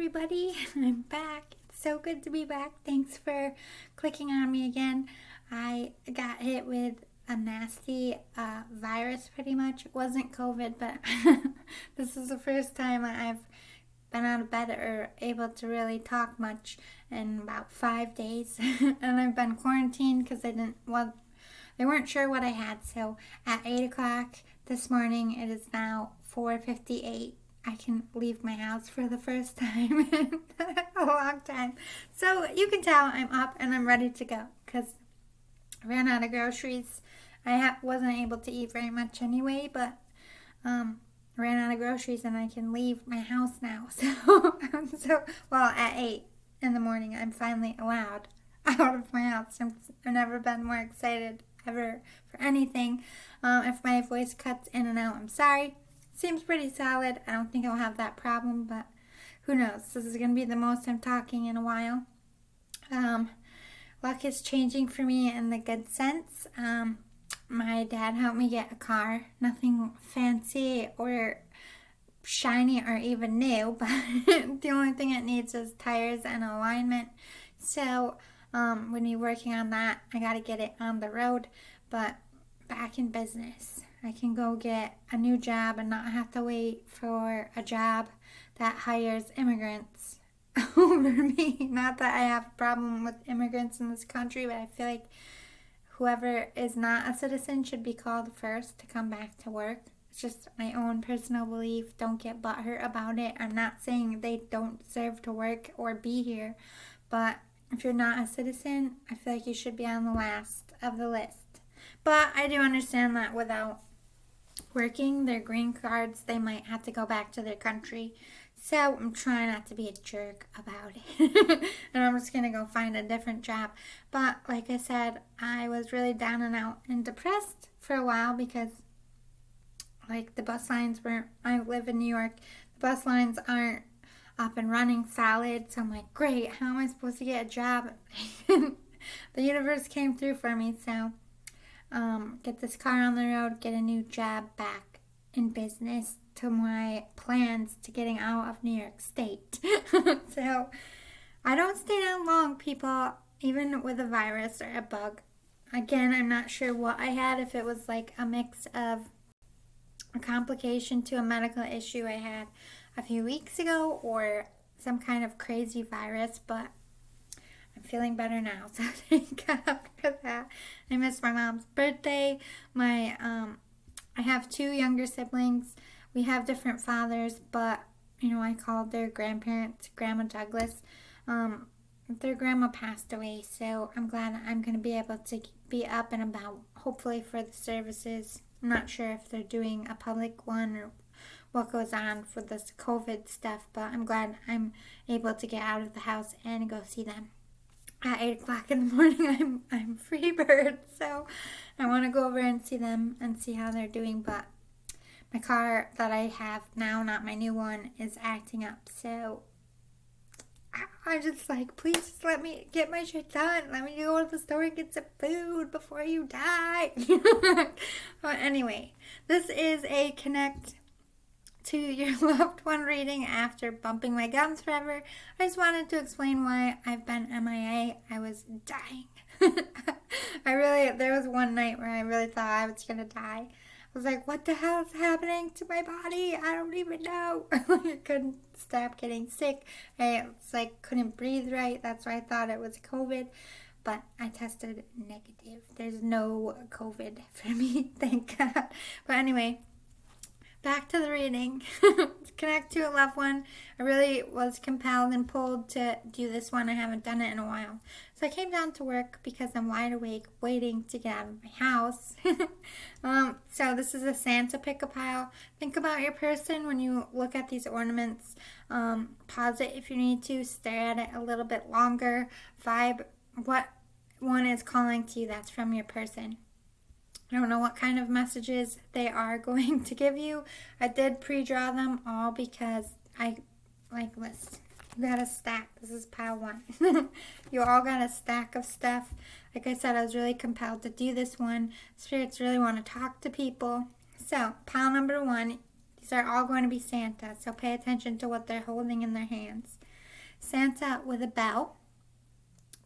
everybody. I'm back. It's so good to be back. Thanks for clicking on me again. I got hit with a nasty virus pretty much. It wasn't COVID, but this is the first time I've been out of bed or able to really talk much in about 5 days. And I've been quarantined because they weren't sure what I had. So at 8 o'clock this morning, it is now 4:58. I can leave my house for the first time in a long time. So you can tell I'm up and I'm ready to go because I ran out of groceries. I wasn't able to eat very much anyway, but I ran out of groceries and I can leave my house now. Well, at 8 in the morning, I'm finally allowed out of my house. I've never been more excited ever for anything. If my voice cuts in and out, I'm sorry. Seems pretty solid. I don't think I'll have that problem, but who knows? This is going to be the most I'm talking in a while. Luck is changing for me in the good sense. My dad helped me get a car. Nothing fancy or shiny or even new, but the only thing it needs is tires and alignment. So when you're working on that, I got to get it on the road, but back in business. I can go get a new job and not have to wait for a job that hires immigrants over me. Not that I have a problem with immigrants in this country, but I feel like whoever is not a citizen should be called first to come back to work. It's just my own personal belief. Don't get butthurt about it. I'm not saying they don't deserve to work or be here, but if you're not a citizen, I feel like you should be on the last of the list. But I do understand that without working their green cards, they might have to go back to their country. So I'm trying not to be a jerk about it. And I'm just going to go find a different job. But like I said, I was really down and out and depressed for a while because like the bus lines I live in New York, the bus lines aren't up and running solid. So I'm like, great, how am I supposed to get a job? The universe came through for me, so get this car on the road, get a new job back in business to my plans to getting out of New York State. So I don't stay down long, people, even with a virus or a bug. Again, I'm not sure what I had, if it was like a mix of a complication to a medical issue I had a few weeks ago or some kind of crazy virus, but I'm feeling better now, so thank God for that. I missed my mom's birthday. I have 2 younger siblings. We have different fathers, but, I called their grandparents Grandma Douglas. Their grandma passed away, so I'm glad I'm going to be able to be up and about, hopefully for the services. I'm not sure if they're doing a public one or what goes on for this COVID stuff, but I'm glad I'm able to get out of the house and go see them. At 8 o'clock in the morning, I'm free bird, so I want to go over and see them and see how they're doing, but my car that I have now, not my new one, is acting up, so I'm just like, please just let me get my shit done. Let me go to the store and get some food before you die. But anyway, this is a connect to your loved one reading after bumping my gums forever. I just wanted to explain why I've been MIA. I was dying. There was one night where I really thought I was going to die. I was like, what the hell is happening to my body? I don't even know. I couldn't stop getting sick. I couldn't breathe right. That's why I thought it was COVID. But I tested negative. There's no COVID for me, thank God. But anyway, back to the reading. Connect to a loved one. I really was compelled and pulled to do this one. I haven't done it in a while. So I came down to work because I'm wide awake waiting to get out of my house. So this is a Santa pick-a-pile. Think about your person when you look at these ornaments. Pause it if you need to. Stare at it a little bit longer. Vibe what one is calling to you. That's from your person. I don't know what kind of messages they are going to give you. I did pre-draw them all because I like this. You got a stack. This is pile 1. You all got a stack of stuff. Like I said, I was really compelled to do this one. Spirits really want to talk to people. So, pile number 1. These are all going to be Santa, so pay attention to what they're holding in their hands. Santa with a bell,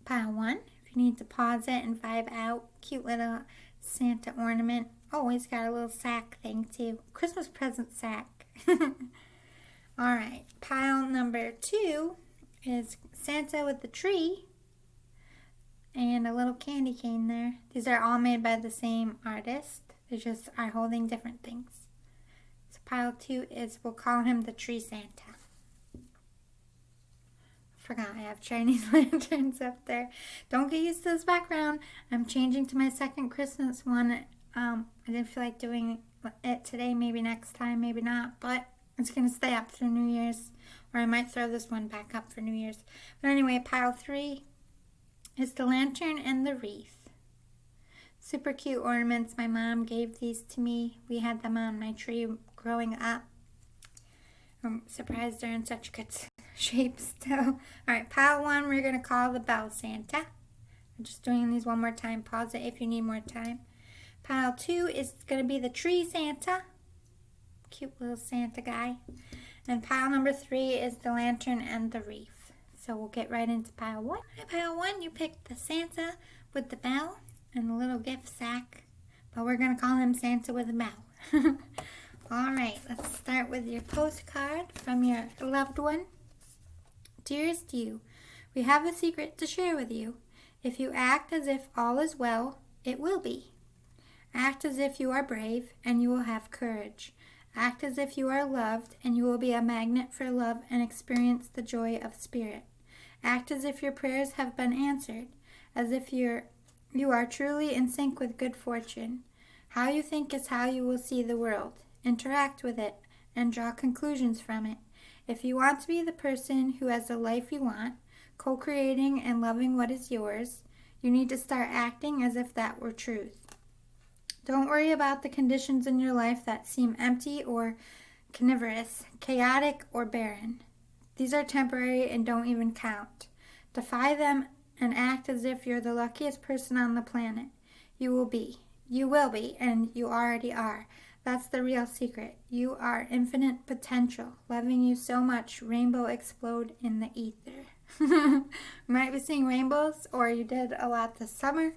pile 1. If you need to pause it and vibe out, cute little Santa ornament. Always got a little sack thing too. Christmas present sack. Alright, pile number 2 is Santa with the tree and a little candy cane there. These are all made by the same artist. They just are holding different things. So pile 2 is, we'll call him the Tree Santa. Forgot I have Chinese lanterns up there. Don't get used to this background. I'm changing to my second Christmas one. I didn't feel like doing it today. Maybe next time, maybe not. But it's going to stay up through New Year's. Or I might throw this one back up for New Year's. But anyway, pile 3 is the lantern and the wreath. Super cute ornaments. My mom gave these to me. We had them on my tree growing up. I'm surprised they're in such good shape still. Alright, pile 1 we're going to call the Bell Santa. I'm just doing these one more time. Pause it if you need more time. Pile 2 is going to be the Tree Santa. Cute little Santa guy. And pile number 3 is the lantern and the wreath. So we'll get right into pile 1. At pile 1 you picked the Santa with the bell and the little gift sack. But we're going to call him Santa with a bell. Alright, let's start with your postcard from your loved one. Dearest you, we have a secret to share with you. If you act as if all is well, it will be. Act as if you are brave, and you will have courage. Act as if you are loved, and you will be a magnet for love and experience the joy of spirit. Act as if your prayers have been answered, as if you are truly in sync with good fortune. How you think is how you will see the world. Interact with it, and draw conclusions from it. If you want to be the person who has the life you want, co-creating and loving what is yours, you need to start acting as if that were truth. Don't worry about the conditions in your life that seem empty or carnivorous, chaotic or barren. These are temporary and don't even count. Defy them and act as if you're the luckiest person on the planet. You will be, and you already are. That's the real secret. You are infinite potential. Loving you so much, rainbow explode in the ether. You might be seeing rainbows, or you did a lot this summer.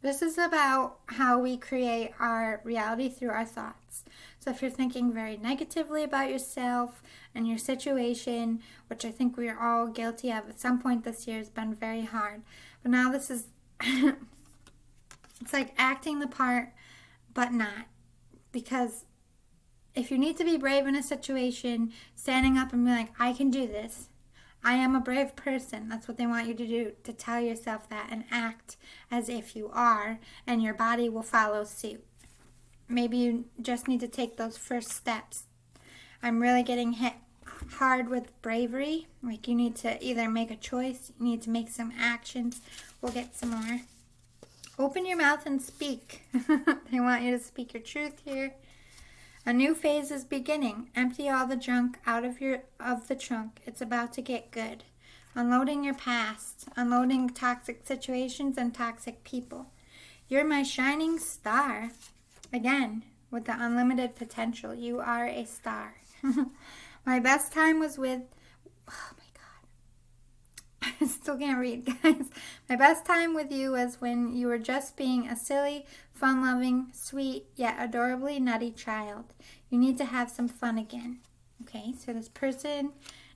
This is about how we create our reality through our thoughts. So if you're thinking very negatively about yourself and your situation, which I think we are all guilty of at some point this year, has been very hard. But now this is... It's like acting the part, but not. Because if you need to be brave in a situation, standing up and be like, I can do this. I am a brave person. That's what they want you to do, to tell yourself that and act as if you are, and your body will follow suit. Maybe you just need to take those first steps. I'm really getting hit hard with bravery. Like you need to either make a choice, you need to make some actions. We'll get some more. Open your mouth and speak. They want you to speak your truth here. A new phase is beginning. Empty all the junk out of the trunk. It's about to get good. Unloading your past. Unloading toxic situations and toxic people. You're my shining star. Again, with the unlimited potential. You are a star. My best time was with... Oh my God. I still can't read, guys. My best time with you was when you were just being a silly, fun-loving, sweet, yet adorably nutty child. You need to have some fun again. Okay, so this person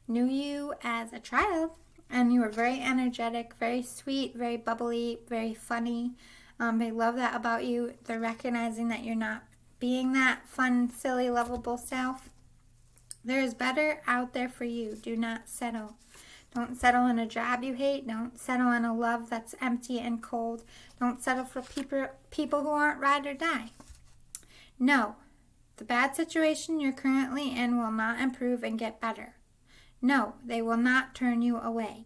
knew you as a child, and you were very energetic, very sweet, very bubbly, very funny. They love that about you. They're recognizing that you're not being that fun, silly, lovable self. There is better out there for you. Do not settle. Don't settle in a job you hate. Don't settle in a love that's empty and cold. Don't settle for people who aren't ride or die. No, the bad situation you're currently in will not improve and get better. No, they will not turn you away.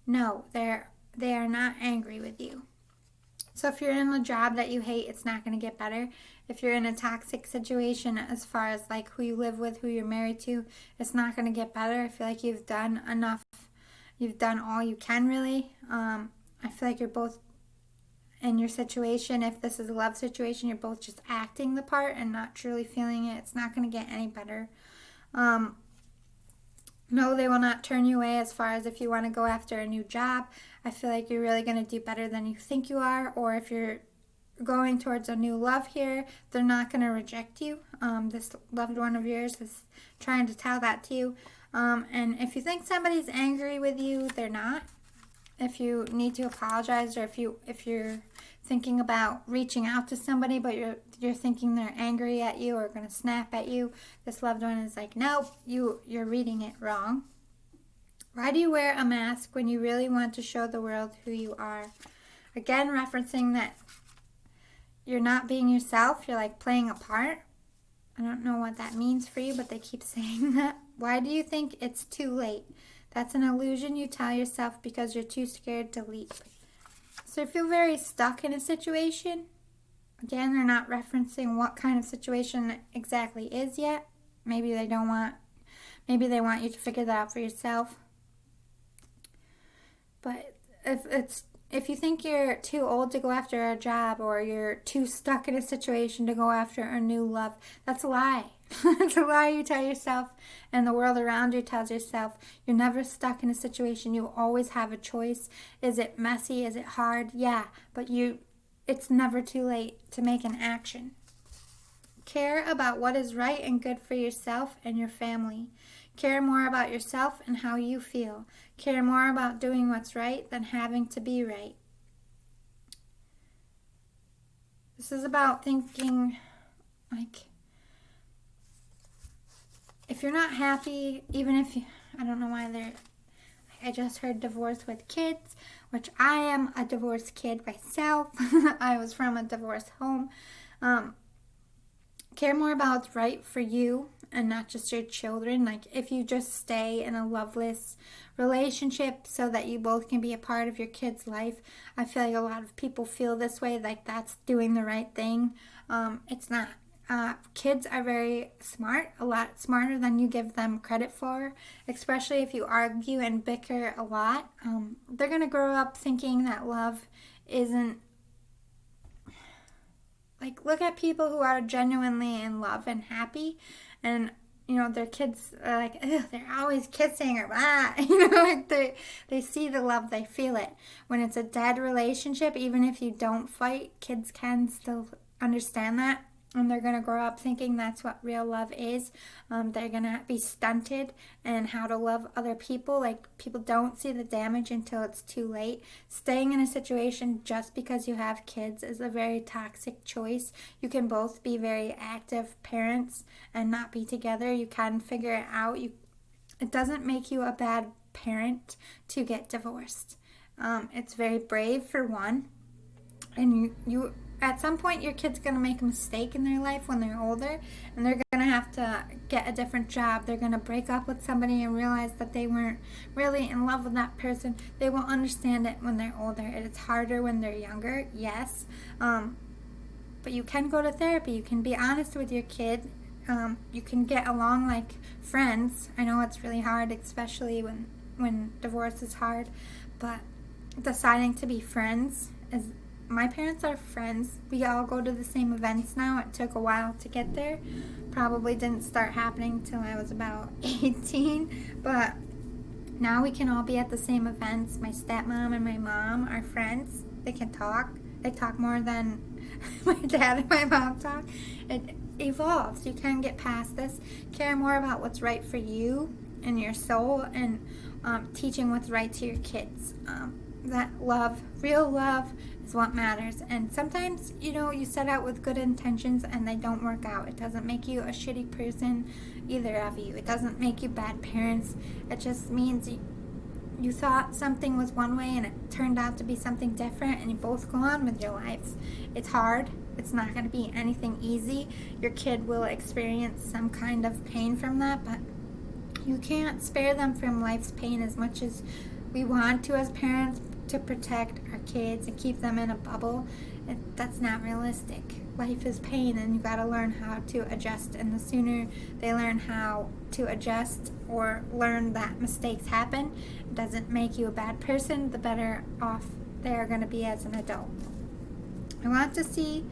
No, they are not angry with you. So if you're in a job that you hate, it's not going to get better. If you're in a toxic situation as far as like who you live with, who you're married to, it's not going to get better. I feel like you've done enough. You've done all you can, really. I feel like you're both in your situation. If this is a love situation, you're both just acting the part and not truly feeling it. It's not going to get any better. No, they will not turn you away as far as if you want to go after a new job. I feel like you're really going to do better than you think you are. Or if you're going towards a new love here, they're not going to reject you. This loved one of yours is trying to tell that to you. And if you think somebody's angry with you, they're not. If you need to apologize, or if you're thinking about reaching out to somebody, but you're thinking they're angry at you or going to snap at you, this loved one is like, nope, you're reading it wrong. Why do you wear a mask when you really want to show the world who you are? Again, referencing that you're not being yourself. You're like playing a part. I don't know what that means for you, but they keep saying that. Why do you think it's too late? That's an illusion you tell yourself because you're too scared to leap. So you feel very stuck in a situation. Again, they're not referencing what kind of situation it exactly is yet. Maybe they want you to figure that out for yourself. But if you think you're too old to go after a job, or you're too stuck in a situation to go after a new love, that's a lie. It's a lie you tell yourself, and the world around you tells yourself. You're never stuck in a situation. You always have a choice. Is it messy? Is it hard? Yeah, but it's never too late to make an action. Care about what is right and good for yourself and your family. Care more about yourself and how you feel. Care more about doing what's right than having to be right. This is about thinking, like, if you're not happy, even if I don't know why I just heard divorce with kids, which I am a divorced kid myself. I was from a divorced home. Care more about what's right for you and not just your children. Like, if you just stay in a loveless relationship so that you both can be a part of your kid's life, I feel like a lot of people feel this way, like that's doing the right thing. It's not. Kids are very smart, a lot smarter than you give them credit for, especially if you argue and bicker a lot. They're going to grow up thinking that love isn't. Like, look at people who are genuinely in love and happy, and their kids are like, ugh, they're always kissing or blah. Like they see the love, they feel it. When it's a dead relationship, even if you don't fight, kids can still understand that. And they're going to grow up thinking that's what real love is. They're going to be stunted in how to love other people. Like, people don't see the damage until it's too late. Staying in a situation just because you have kids is a very toxic choice. You can both be very active parents and not be together. You can figure it out. It doesn't make you a bad parent to get divorced. It's very brave, for one. And you at some point, your kid's going to make a mistake in their life when they're older, and they're going to have to get a different job. They're going to break up with somebody and realize that they weren't really in love with that person. They will understand it when they're older. It's harder when they're younger, yes. But you can go to therapy. You can be honest with your kid. You can get along like friends. I know it's really hard, especially when divorce is hard, but deciding to be friends is... My parents are friends. We all go to the same events now. It took a while to get there. Probably didn't start happening till I was about 18. But now we can all be at the same events. My stepmom and my mom are friends. They can talk. They talk more than my dad and my mom talk. It evolves. You can get past this. Care more about what's right for you and your soul, and teaching what's right to your kids. That love, real love, is what matters. And sometimes, you set out with good intentions and they don't work out. It doesn't make you a shitty person, either of you. It doesn't make you bad parents. It just means you thought something was one way and it turned out to be something different, and you both go on with your lives. It's hard. It's not going to be anything easy. Your kid will experience some kind of pain from that, but you can't spare them from life's pain as much as we want to as parents, to protect our kids and keep them in a bubble. That's not realistic. Life is pain, and you got to learn how to adjust. And the sooner they learn how to adjust or learn that mistakes happen, it doesn't make you a bad person, the better off they're going to be as an adult. I want to see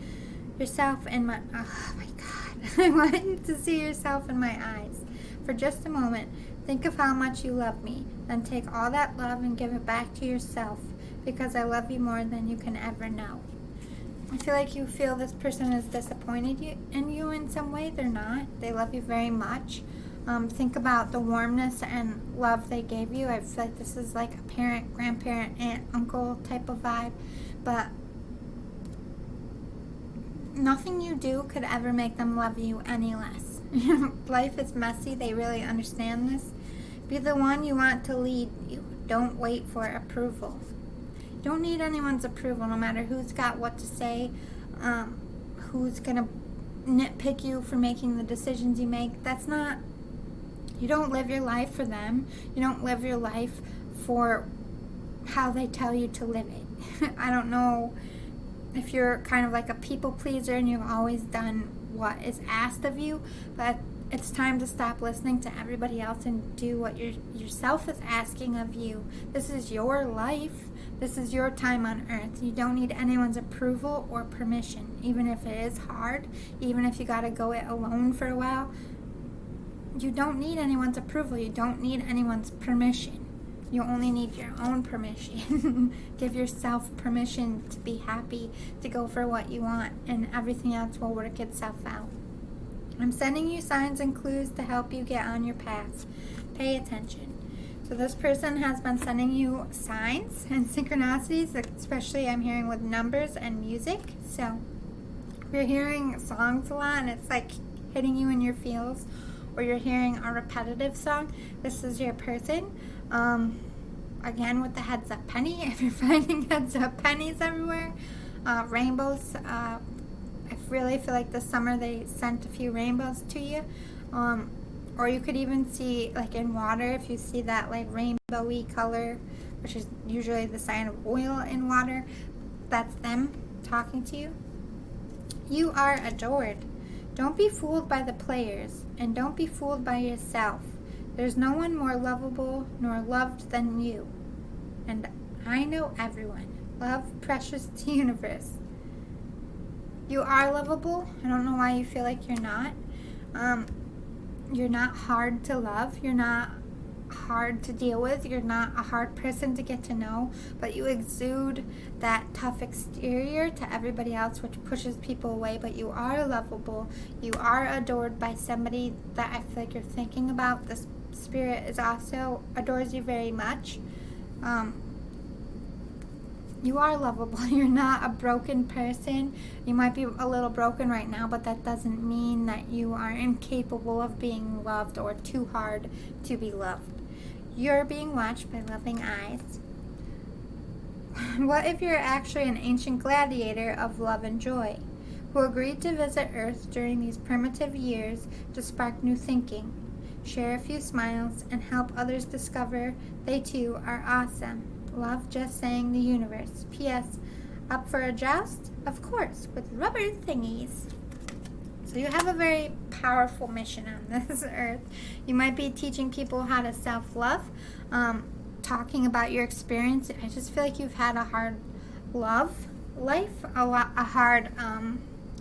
yourself in my... Oh my God. I want you to see yourself in my eyes. For just a moment, think of how much you love me. Then take all that love and give it back to yourself, because I love you more than you can ever know. I feel like you feel this person is disappointed in you in some way. They're not. They love you very much. Think about the warmness and love they gave you. I feel like this is like a parent, grandparent, aunt, uncle type of vibe. But nothing you do could ever make them love you any less. Life is messy. They really understand this. Be the one you want to lead you. Don't wait for approval. You don't need anyone's approval, no matter who's got what to say, who's going to nitpick you for making the decisions you make. You don't live your life for them. You don't live your life for how they tell you to live it. I don't know if you're kind of like a people pleaser and you've always done what is asked of you, but it's time to stop listening to everybody else and do what yourself is asking of you. This is your life. This is your time on earth. You don't need anyone's approval or permission, even if it is hard, even if you got to go it alone for a while. You don't need anyone's approval. You don't need anyone's permission. You only need your own permission. Give yourself permission to be happy, to go for what you want, and everything else will work itself out. I'm sending you signs and clues to help you get on your path. Pay attention. So this person has been sending you signs and synchronicities, especially I'm hearing with numbers and music. So you're hearing songs a lot and it's like hitting you in your feels, or you're hearing a repetitive song. This is your person. Again, with the heads up penny, if you're finding heads up pennies everywhere, rainbows, I really feel like this summer they sent a few rainbows to you. Or you could even see, like in water, if you see that like rainbowy color, which is usually the sign of oil in water, that's them talking to you. You are adored. Don't be fooled by the players, and don't be fooled by yourself. There's no one more lovable nor loved than you. And I know everyone. Love, precious to the universe. You are lovable. I don't know why you feel like you're not. You're not hard to love. You're not hard to deal with. You're not a hard person to get to know, but you exude that tough exterior to everybody else, which pushes people away. But you are lovable. You are adored by somebody that I feel like you're thinking about. This spirit is also adores you very much. You are lovable. You're not a broken person. You might be a little broken right now, but that doesn't mean that you are incapable of being loved or too hard to be loved. You're being watched by loving eyes. What if you're actually an ancient gladiator of love and joy, who agreed to visit Earth during these primitive years to spark new thinking, share a few smiles, and help others discover they too are awesome? Love, just saying, the universe. P.S. Up for a joust? Of course, with rubber thingies. So you have a very powerful mission on this earth. You might be teaching people how to self-love, talking about your experience. I just feel like you've had a hard love life, a hard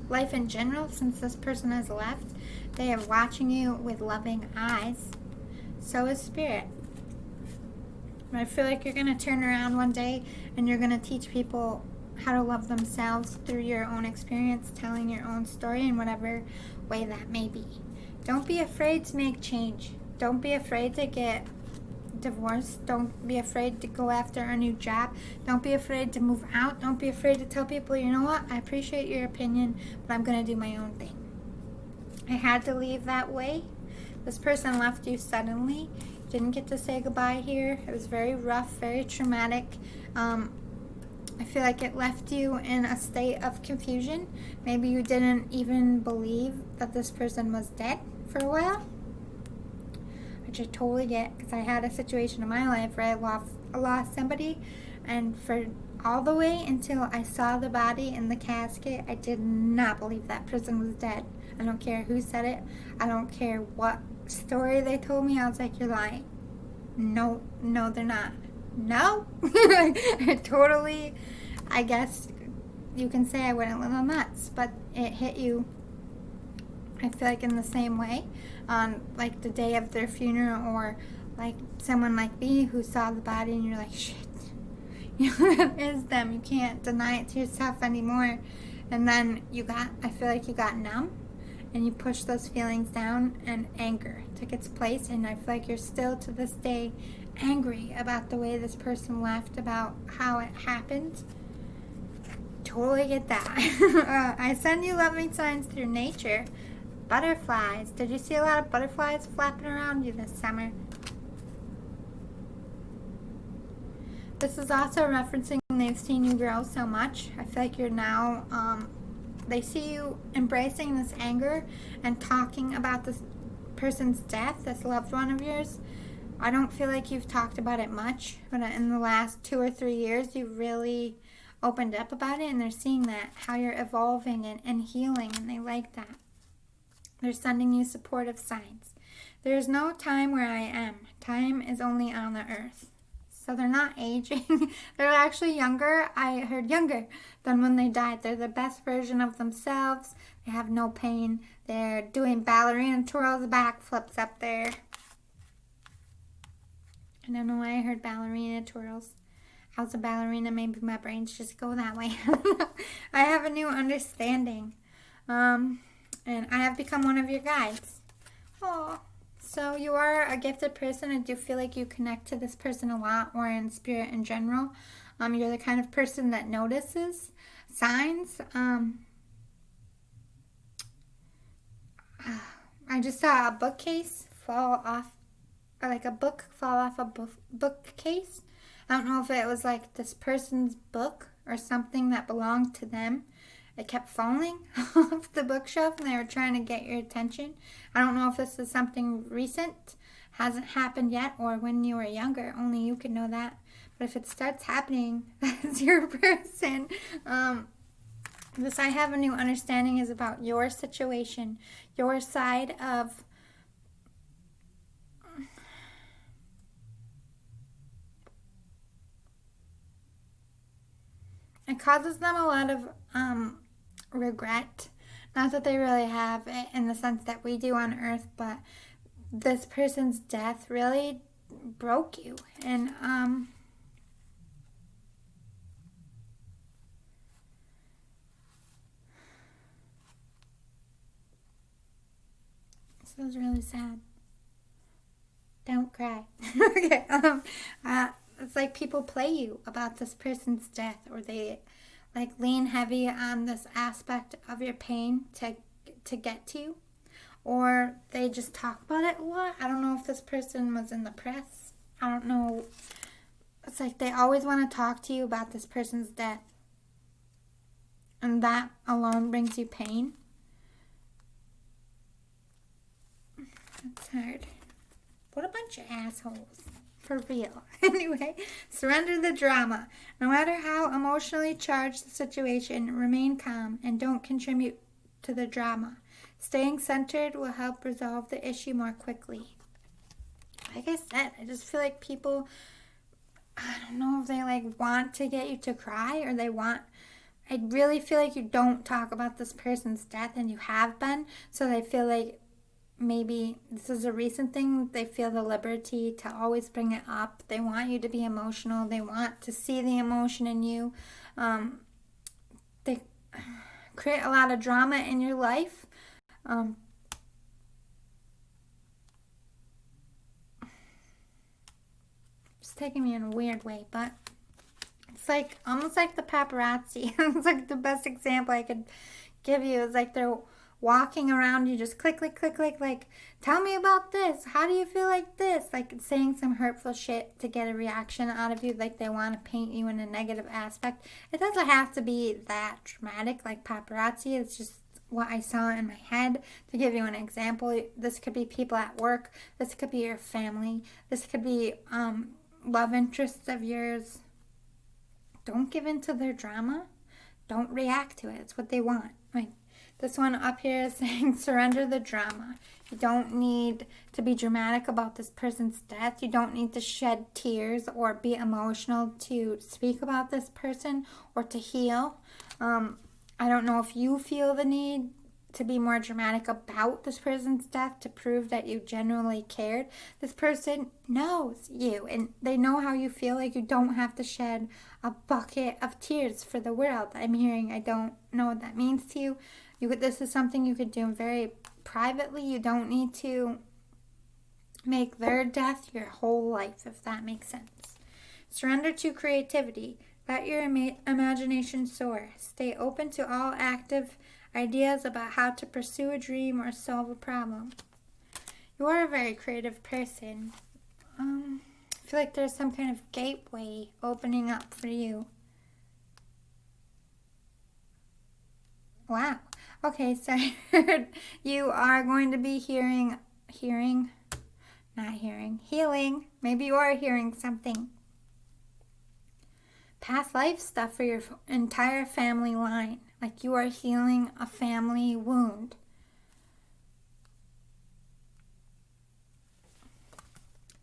life in general since this person has left. They are watching you with loving eyes. So is Spirit. I feel like you're going to turn around one day and you're going to teach people how to love themselves through your own experience, telling your own story in whatever way that may be. Don't be afraid to make change. Don't be afraid to get divorced. Don't be afraid to go after a new job. Don't be afraid to move out. Don't be afraid to tell people, you know what, I appreciate your opinion, but I'm going to do my own thing. I had to leave that way. This person left you suddenly. Didn't get to say goodbye here. It was very rough, very traumatic. I feel like it left you in a state of confusion. Maybe you didn't even believe that this person was dead for a while, which I totally get, because I had a situation in my life where I lost somebody, and for all the way until I saw the body in the casket, I did not believe that person was dead. I don't care who said it. I don't care what story they told me. I was like, you're lying. No, they're not. No. Totally, I guess you can say I went a little nuts, but it hit you I feel like in the same way on like the day of their funeral, or like someone like me who saw the body and you're like, shit, that is them. You can't deny it to yourself anymore. And then I feel like you got numb and you pushed those feelings down, and anger took its place. And I feel like you're still to this day angry about the way this person left, about how it happened. Totally get that. I send you loving signs through nature. Butterflies. Did you see a lot of butterflies flapping around you this summer? This is also referencing they've seen you grow so much. I feel like you're now, they see you embracing this anger and talking about this person's death, this loved one of yours. I don't feel like you've talked about it much, but in the last 2 or 3 years, you've really opened up about it, and they're seeing that, how you're evolving and healing, and they like that. They're sending you supportive signs. There is no time where I am. Time is only on the earth. So they're not aging. They're actually younger. I heard younger than when they died. They're the best version of themselves. They have no pain. They're doing ballerina twirls, backflips up there. I don't know why I heard ballerina twirls. How's a ballerina? Maybe my brains just go that way. I have a new understanding. And I have become one of your guides. Oh. So you are a gifted person. I do feel like you connect to this person a lot, or in spirit in general. You're the kind of person that notices signs. I just saw a bookcase fall off, or like a book fall off a bookcase. I don't know if it was like this person's book or something that belonged to them. It kept falling off the bookshelf and they were trying to get your attention. I don't know if this is something recent, hasn't happened yet, or when you were younger. Only you can know that. But if it starts happening, that's your person. This I have a new understanding is about your situation, your side of it causes them a lot of regret. Not that they really have it in the sense that we do on Earth, but this person's death really broke you. And this is really sad. Don't cry. Okay. It's like people play you about this person's death, or they like lean heavy on this aspect of your pain to get to you, or they just talk about it a lot. I don't know if this person was in the press. I don't know. It's like they always want to talk to you about this person's death, and that alone brings you pain. That's hard. What a bunch of assholes. For real. Anyway, surrender the drama. No matter how emotionally charged the situation, remain calm and don't contribute to the drama. Staying centered will help resolve the issue more quickly. Like I said, I just feel like people, I don't know if they like want to get you to cry, or I really feel like you don't talk about this person's death, and you have been, so they feel like maybe this is a recent thing. They feel the liberty to always bring it up. They want you to be emotional. They want to see the emotion in you. They create a lot of drama in your life. It's taking me in a weird way, but it's like almost like the paparazzi. It's like the best example I could give you. It's like they're walking around you, just click, like, tell me about this. How do you feel like this? Like saying some hurtful shit to get a reaction out of you, like they want to paint you in a negative aspect. It doesn't have to be that dramatic like paparazzi. It's just what I saw in my head. To give you an example, this could be people at work. This could be your family. This could be love interests of yours. Don't give in to their drama. Don't react to it. It's what they want. Like, this one up here is saying surrender the drama. You don't need to be dramatic about this person's death. You don't need to shed tears or be emotional to speak about this person or to heal. I don't know if you feel the need to be more dramatic about this person's death to prove that you genuinely cared. This person knows you and they know how you feel. Like, you don't have to shed a bucket of tears for the world. I'm hearing, I don't know what that means to you. This is something you could do very privately. You don't need to make their death your whole life, if that makes sense. Surrender to creativity. Let your imagination soar. Stay open to all active ideas about how to pursue a dream or solve a problem. You are a very creative person. I feel like there's some kind of gateway opening up for you. Wow. Okay, so you are going to be healing. Maybe you are hearing something. Past life stuff for your entire family line. Like, you are healing a family wound.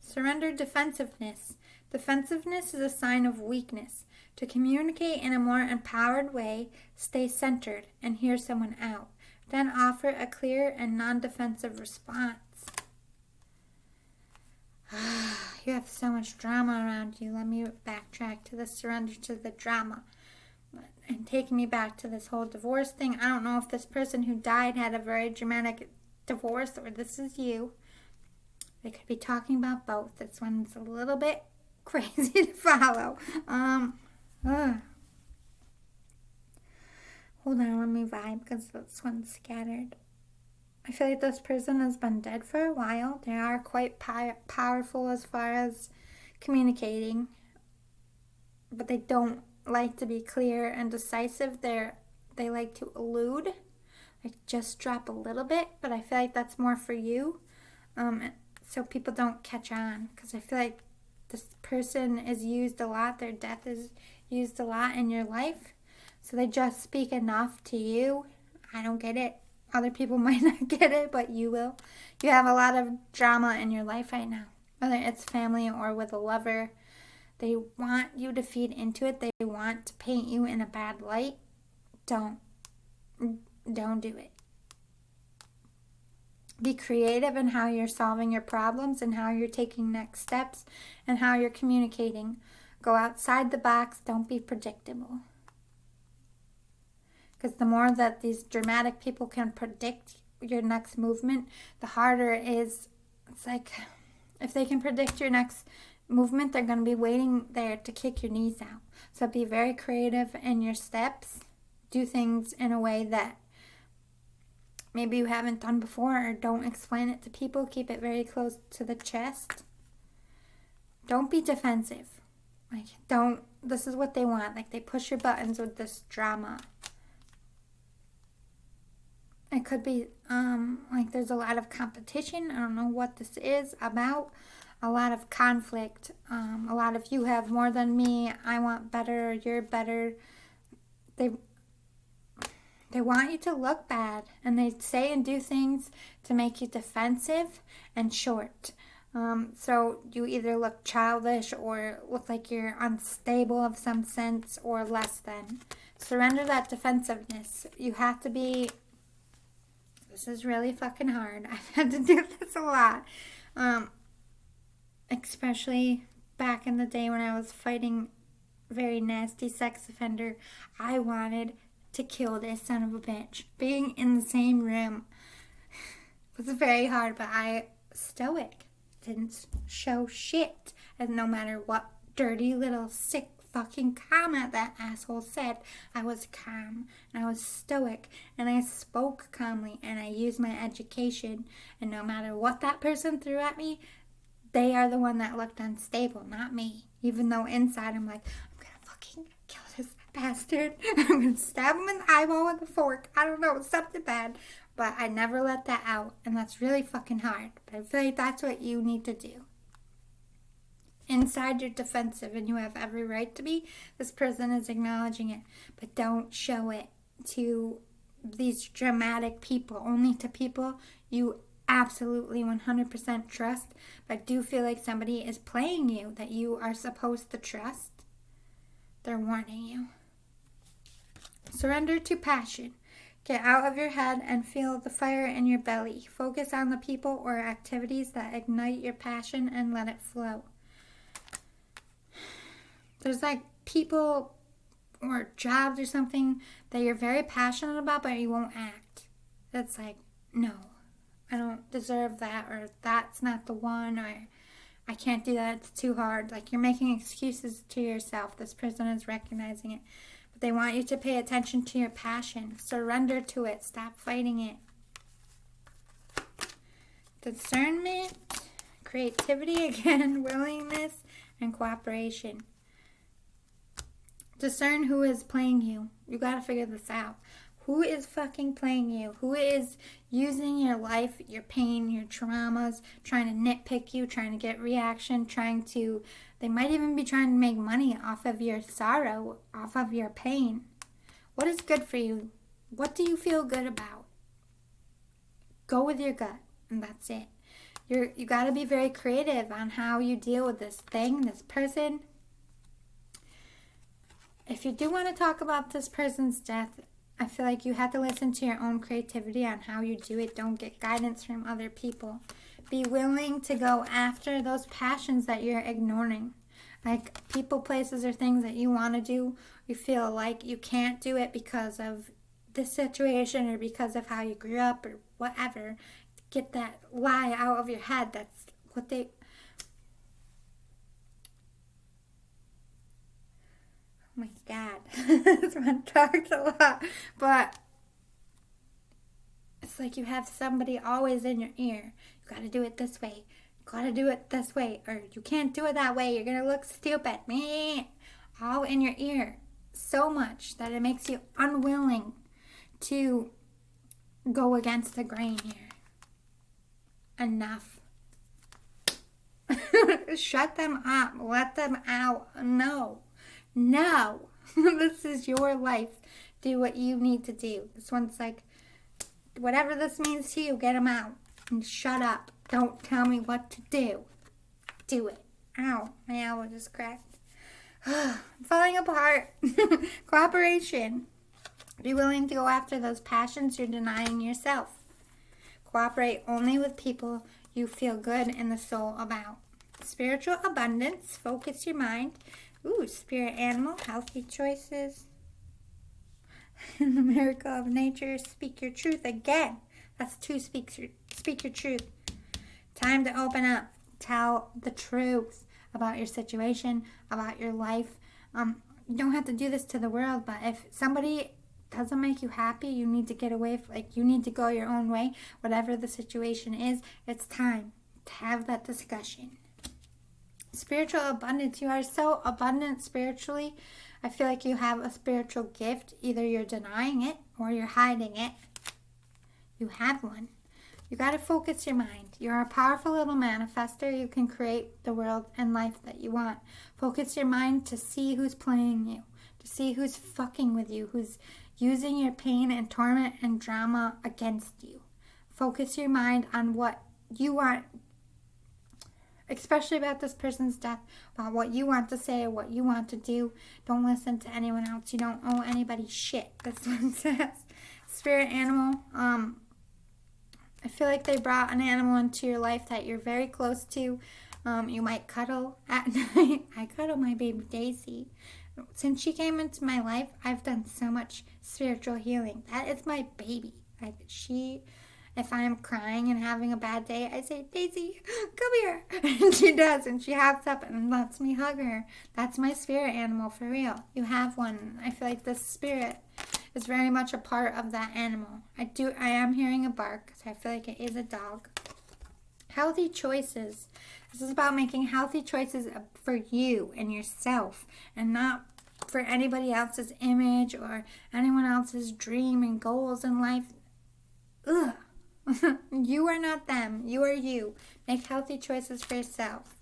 Surrender defensiveness. Defensiveness is a sign of weakness. To communicate in a more empowered way, stay centered and hear someone out. Then offer a clear and non-defensive response. You have so much drama around you. Let me backtrack to the surrender to the drama. And taking me back to this whole divorce thing. I don't know if this person who died had a very dramatic divorce or this is you. They could be talking about both. This one's a little bit crazy to follow. Hold on, let me vibe because this one's scattered. I feel like this person has been dead for a while. They are quite powerful as far as communicating, but they don't like to be clear and decisive. They like to elude, like just drop a little bit, but I feel like that's more for you, so people don't catch on, because I feel like this person is used a lot. Their death is used a lot in your life, so they just speak enough to you. I don't get it. Other people might not get it, but you will. You have a lot of drama in your life right now, whether it's family or with a lover. They want you to feed into it. They want to paint you in a bad light. Don't do it. Be creative in how you're solving your problems and how you're taking next steps and how you're communicating. Go outside the box. Don't be predictable. Because the more that these dramatic people can predict your next movement, the harder it is. It's like, if they can predict your next movement, they're going to be waiting there to kick your knees out. So be very creative in your steps. Do things in a way that maybe you haven't done before, or don't explain it to people. Keep it very close to the chest. Don't be defensive. This is what they want. Like, they push your buttons with this drama. It could be like there's a lot of competition. I don't know what this is about. A lot of conflict. A lot of, you have more than me. I want better. You're better. They want you to look bad. And they say and do things to make you defensive and short. So you either look childish or look like you're unstable of some sense or less than. Surrender that defensiveness. You have to be... This is really fucking hard. I've had to do this a lot. Especially back in the day when I was fighting very nasty sex offender. I wanted to kill this son of a bitch. Being in the same room was very hard, but I stoic. Didn't show shit. And no matter what dirty little sick fucking comment that asshole said, I was calm and I was stoic and I spoke calmly and I used my education, and no matter what that person threw at me, they are the one that looked unstable, not me. Even though inside I'm like, I'm gonna fucking kill this bastard. I'm gonna stab him in the eyeball with a fork. I don't know, something bad. But I never let that out, and that's really fucking hard. But I feel like that's what you need to do. Inside, you're defensive, and you have every right to be. This person is acknowledging it, but don't show it to these dramatic people. Only to people you absolutely 100% trust, but do feel like somebody is playing you that you are supposed to trust. They're warning you. Surrender to passion. Get out of your head and feel the fire in your belly. Focus on the people or activities that ignite your passion and let it flow. There's like people or jobs or something that you're very passionate about, but you won't act. It's like, no, I don't deserve that, or that's not the one, or I can't do that, it's too hard. Like, you're making excuses to yourself. This person is recognizing it. But they want you to pay attention to your passion. Surrender to it. Stop fighting it. Discernment, creativity again, willingness, and cooperation. Discern who is playing you. You gotta figure this out. Who is fucking playing you? Who is using your life, your pain, your traumas, trying to nitpick you, trying to get reaction, they might even be trying to make money off of your sorrow, off of your pain. What is good for you? What do you feel good about? Go with your gut, and that's it. You gotta be very creative on how you deal with this thing, this person. If you do want to talk about this person's death, I feel like you have to listen to your own creativity on how you do it. Don't get guidance from other people. Be willing to go after those passions that you're ignoring. Like people, places, or things that you want to do. You feel like you can't do it because of this situation or because of how you grew up or whatever. Get that lie out of your head. That's what they... Oh my God, this one talks a lot, but it's like you have somebody always in your ear. You gotta do it this way. You gotta do it this way, or you can't do it that way. You're gonna look stupid. All in your ear so much that it makes you unwilling to go against the grain here. Enough. Shut them up. Let them out. No, this is your life. Do what you need to do. This one's like, whatever this means to you, get them out. And shut up. Don't tell me what to do. Do it. Ow, my elbow just cracked. I'm falling apart. Cooperation. Be willing to go after those passions you're denying yourself. Cooperate only with people you feel good in the soul about. Spiritual abundance. Focus your mind. Ooh, spirit animal, healthy choices. In the miracle of nature, speak your truth again. That's two, speak your truth. Time to open up. Tell the truth about your situation, about your life. You don't have to do this to the world, but if somebody doesn't make you happy, you need to get away. You need to go your own way. Whatever the situation is, it's time to have that discussion. Spiritual abundance. You are so abundant spiritually. I feel like you have a spiritual gift. Either you're denying it or you're hiding it. You have one. You got to focus your mind. You're a powerful little manifester. You can create the world and life that you want. Focus your mind to see who's playing you, to see who's fucking with you, who's using your pain and torment and drama against you. Focus your mind on what you want, especially about this person's death, about what you want to say or what you want to do. Don't listen to anyone else. You don't owe anybody shit. That's what it says. Spirit animal. I feel like they brought an animal into your life that you're very close to. You might cuddle at night. I cuddle my baby Daisy. Since she came into my life, I've done so much spiritual healing. That is my baby. If I'm crying and having a bad day, I say, Daisy, come here. And she does, and she hops up and lets me hug her. That's my spirit animal, for real. You have one. I feel like this spirit is very much a part of that animal. I am hearing a bark, so I feel like it is a dog. Healthy choices. This is about making healthy choices for you and yourself, and not for anybody else's image or anyone else's dream and goals in life. Ugh. You are not them. You are you. Make healthy choices for yourself.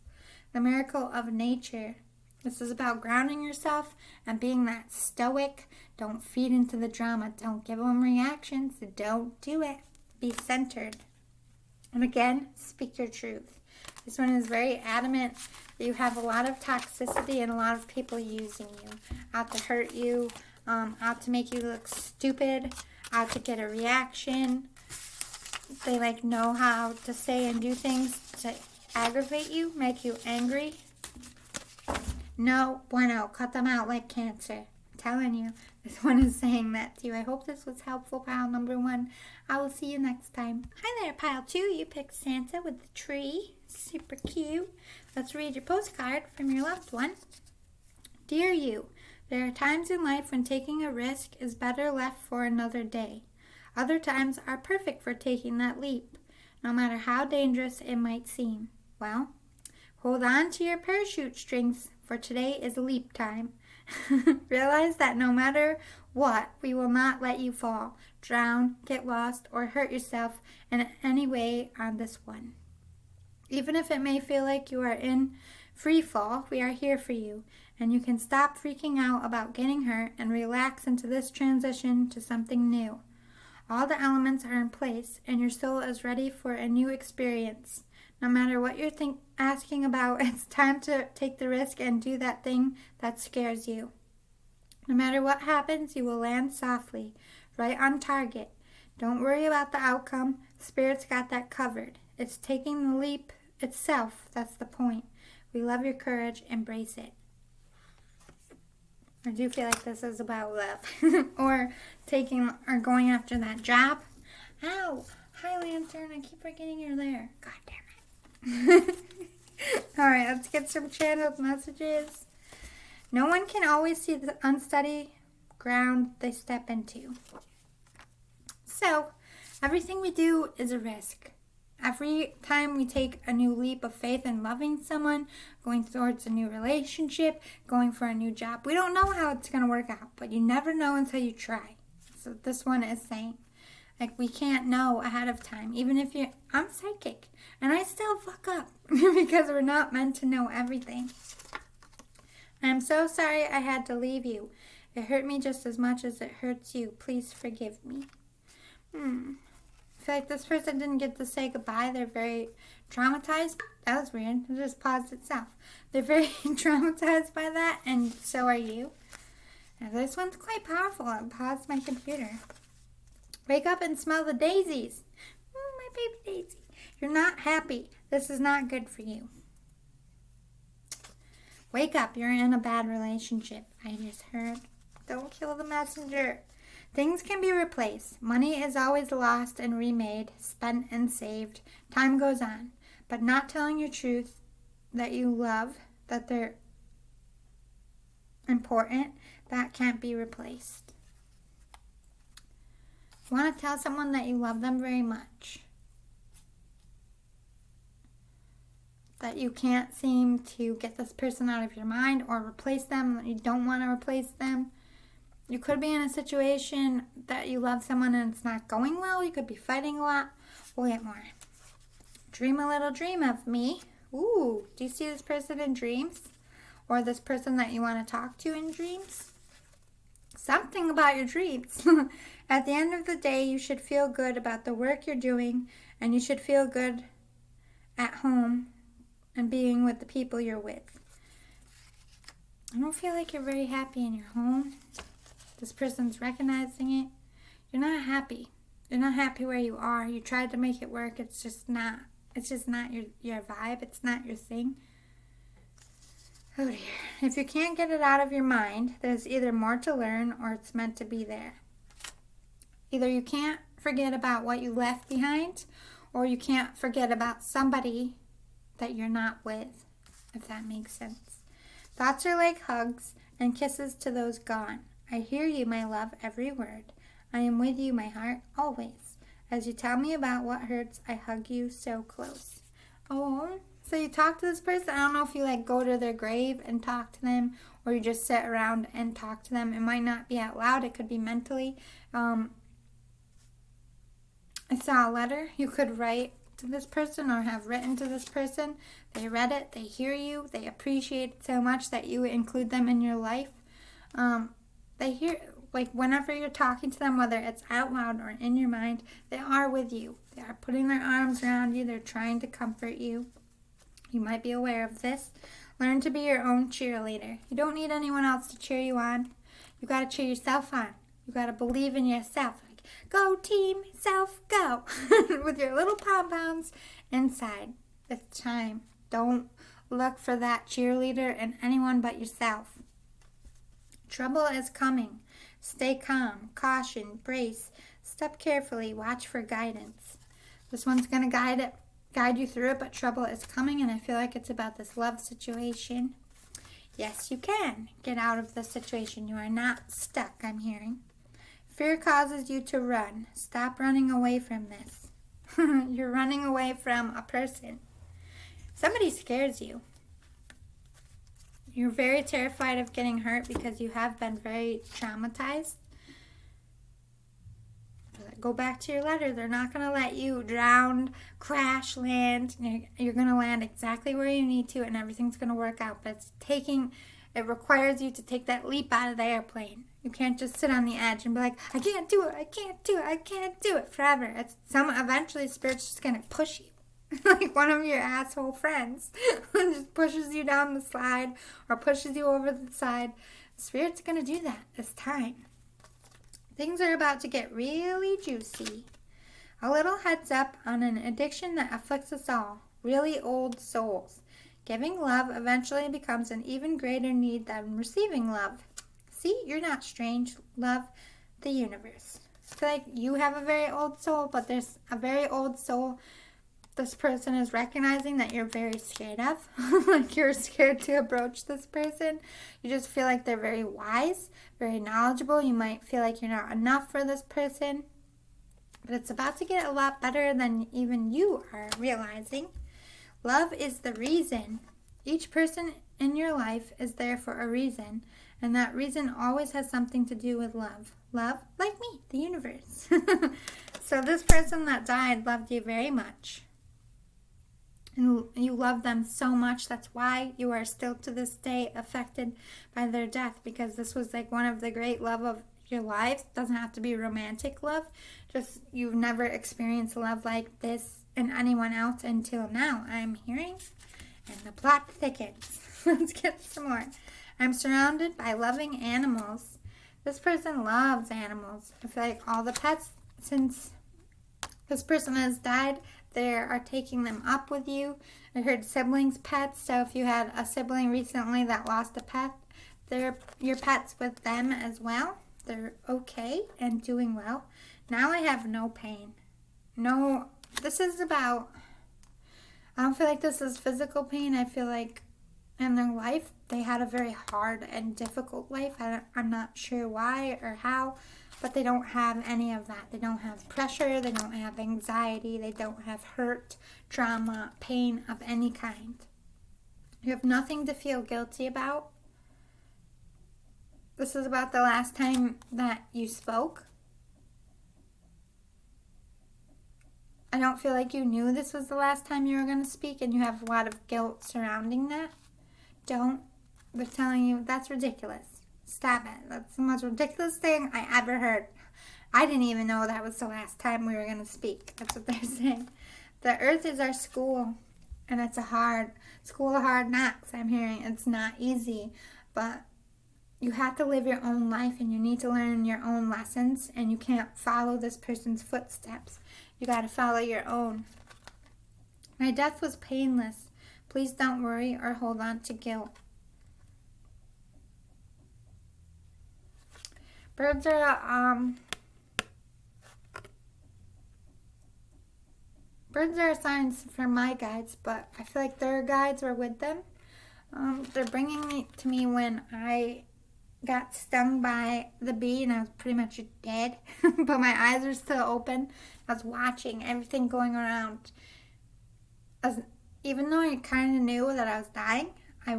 The miracle of nature. This is about grounding yourself and being that stoic. Don't feed into the drama. Don't give them reactions. Don't do it. Be centered. And again, speak your truth. This one is very adamant that you have a lot of toxicity and a lot of people using you, out to hurt you, out to make you look stupid, out to get a reaction. They like know how to say and do things to aggravate you, make you angry. No bueno, cut them out like cancer. I'm telling you, this one is saying that to you. I hope this was helpful, pile number 1. I will see you next time. Hi there, pile 2. You picked Santa with the tree. Super cute. Let's read your postcard from your loved one. Dear you, there are times in life when taking a risk is better left for another day. Other times are perfect for taking that leap, no matter how dangerous it might seem. Well, hold on to your parachute strings, for today is leap time. Realize that no matter what, we will not let you fall, drown, get lost, or hurt yourself in any way on this one. Even if it may feel like you are in free fall, we are here for you, and you can stop freaking out about getting hurt and relax into this transition to something new. All the elements are in place, and your soul is ready for a new experience. No matter what you're asking about, it's time to take the risk and do that thing that scares you. No matter what happens, you will land softly, right on target. Don't worry about the outcome. Spirit's got that covered. It's taking the leap itself that's the point. We love your courage. Embrace it. I do feel like this is about love or taking or going after that job. Ow! Hi, Lantern. I keep forgetting you're there. God damn it. All right, let's get some channeled messages. No one can always see the unsteady ground they step into. So, everything we do is a risk. Every time we take a new leap of faith in loving someone, going towards a new relationship, going for a new job, we don't know how it's going to work out, but you never know until you try. So this one is saying, like, we can't know ahead of time. Even if I'm psychic, and I still fuck up because we're not meant to know everything. I'm so sorry I had to leave you. It hurt me just as much as it hurts you. Please forgive me. I feel like this person didn't get to say goodbye. They're very traumatized. That was weird. It just paused itself. They're very traumatized by that, and so are you. Now, this one's quite powerful. I paused my computer. Wake up and smell the daisies. My baby daisy. You're not happy. This is not good for you. Wake up. You're in a bad relationship. I just heard. Don't kill the messenger. Things can be replaced. Money is always lost and remade, spent and saved. Time goes on. But not telling your truth that you love, that they're important, that can't be replaced. You want to tell someone that you love them very much, that you can't seem to get this person out of your mind or replace them, that you don't want to replace them. You could be in a situation that you love someone and it's not going well. You could be fighting a lot. We'll get more. Dream a little dream of me. Ooh, do you see this person in dreams? Or this person that you want to talk to in dreams? Something about your dreams. At the end of the day, you should feel good about the work you're doing, and you should feel good at home and being with the people you're with. I don't feel like you're very happy in your home. This person's recognizing it. You're not happy. You're not happy where you are. You tried to make it work. It's just not. It's just not your vibe. It's not your thing. Oh dear. If you can't get it out of your mind, there's either more to learn or it's meant to be there. Either you can't forget about what you left behind, or you can't forget about somebody that you're not with, if that makes sense. Thoughts are like hugs and kisses to those gone. I hear you, my love, every word. I am with you, my heart, always. As you tell me about what hurts, I hug you so close. Oh, so you talk to this person. I don't know if you like go to their grave and talk to them, or you just sit around and talk to them. It might not be out loud. It could be mentally. I saw a letter you could write to this person or have written to this person. They read it. They hear you. They appreciate it so much that you include them in your life. They hear, like, whenever you're talking to them, whether it's out loud or in your mind, they are with you. They are putting their arms around you. They're trying to comfort you. You might be aware of this. Learn to be your own cheerleader. You don't need anyone else to cheer you on. You got to cheer yourself on. You got to believe in yourself. Like, go team self, go, with your little pom-poms inside. It's time. Don't look for that cheerleader in anyone but yourself. Trouble is coming. Stay calm, caution, brace, step carefully, watch for guidance. This one's going to guide you through it, but trouble is coming, and I feel like it's about this love situation. Yes, you can get out of this situation. You are not stuck, I'm hearing. Fear causes you to run. Stop running away from this. You're running away from a person. Somebody scares you. You're very terrified of getting hurt because you have been very traumatized. Go back to your letter. They're not going to let you drown, crash, land. You're going to land exactly where you need to, and everything's going to work out. But it requires you to take that leap out of the airplane. You can't just sit on the edge and be like, I can't do it, I can't do it, I can't do it forever. Eventually, Spirit's just going to push you. Like one of your asshole friends just pushes you down the slide or pushes you over the side. Spirit's going to do that this time. Things are about to get really juicy. A little heads up on an addiction that afflicts us all, really old souls. Giving love eventually becomes an even greater need than receiving love. See, you're not strange. Love the universe. I feel like you have a very old soul, but there's a very old soul this person is recognizing that you're very scared of. Like you're scared to approach this person. You just feel like they're very wise, very knowledgeable. You might feel like you're not enough for this person. But it's about to get a lot better than even you are realizing. Love is the reason. Each person in your life is there for a reason. And that reason always has something to do with love. Love, like me, the universe. So this person that died loved you very much. And you love them so much. That's why you are still to this day affected by their death. Because this was like one of the great love of your life. It doesn't have to be romantic love. Just you've never experienced love like this in anyone else until now. I'm hearing. And the plot thickens. Let's get some more. I'm surrounded by loving animals. This person loves animals. I feel like all the pets, since this person has died, they are taking them up with you. I heard siblings' pets, so if you had a sibling recently that lost a pet, they're your pets with them as well. They're okay and doing well. Now I have no pain. No, this is about, I don't feel like this is physical pain. I feel like in their life, they had a very hard and difficult life. I'm not sure why or how, but they don't have any of that. They don't have pressure. They don't have anxiety. They don't have hurt, trauma, pain of any kind. You have nothing to feel guilty about. This is about the last time that you spoke. I don't feel like you knew this was the last time you were going to speak, and you have a lot of guilt surrounding that. Don't. They're telling you that's ridiculous. Stop it. That's the most ridiculous thing I ever heard. I didn't even know that was the last time we were going to speak. That's what they're saying. The earth is our school, and it's a school of hard knocks, I'm hearing. It's not easy, but you have to live your own life, and you need to learn your own lessons, and you can't follow this person's footsteps. You got to follow your own. My death was painless. Please don't worry or hold on to guilt. Birds are signs for my guides, but I feel like their guides were with them. They're bringing me to me when I got stung by the bee and I was pretty much dead, but my eyes were still open. I was watching everything going around. Even though I kind of knew that I was dying, I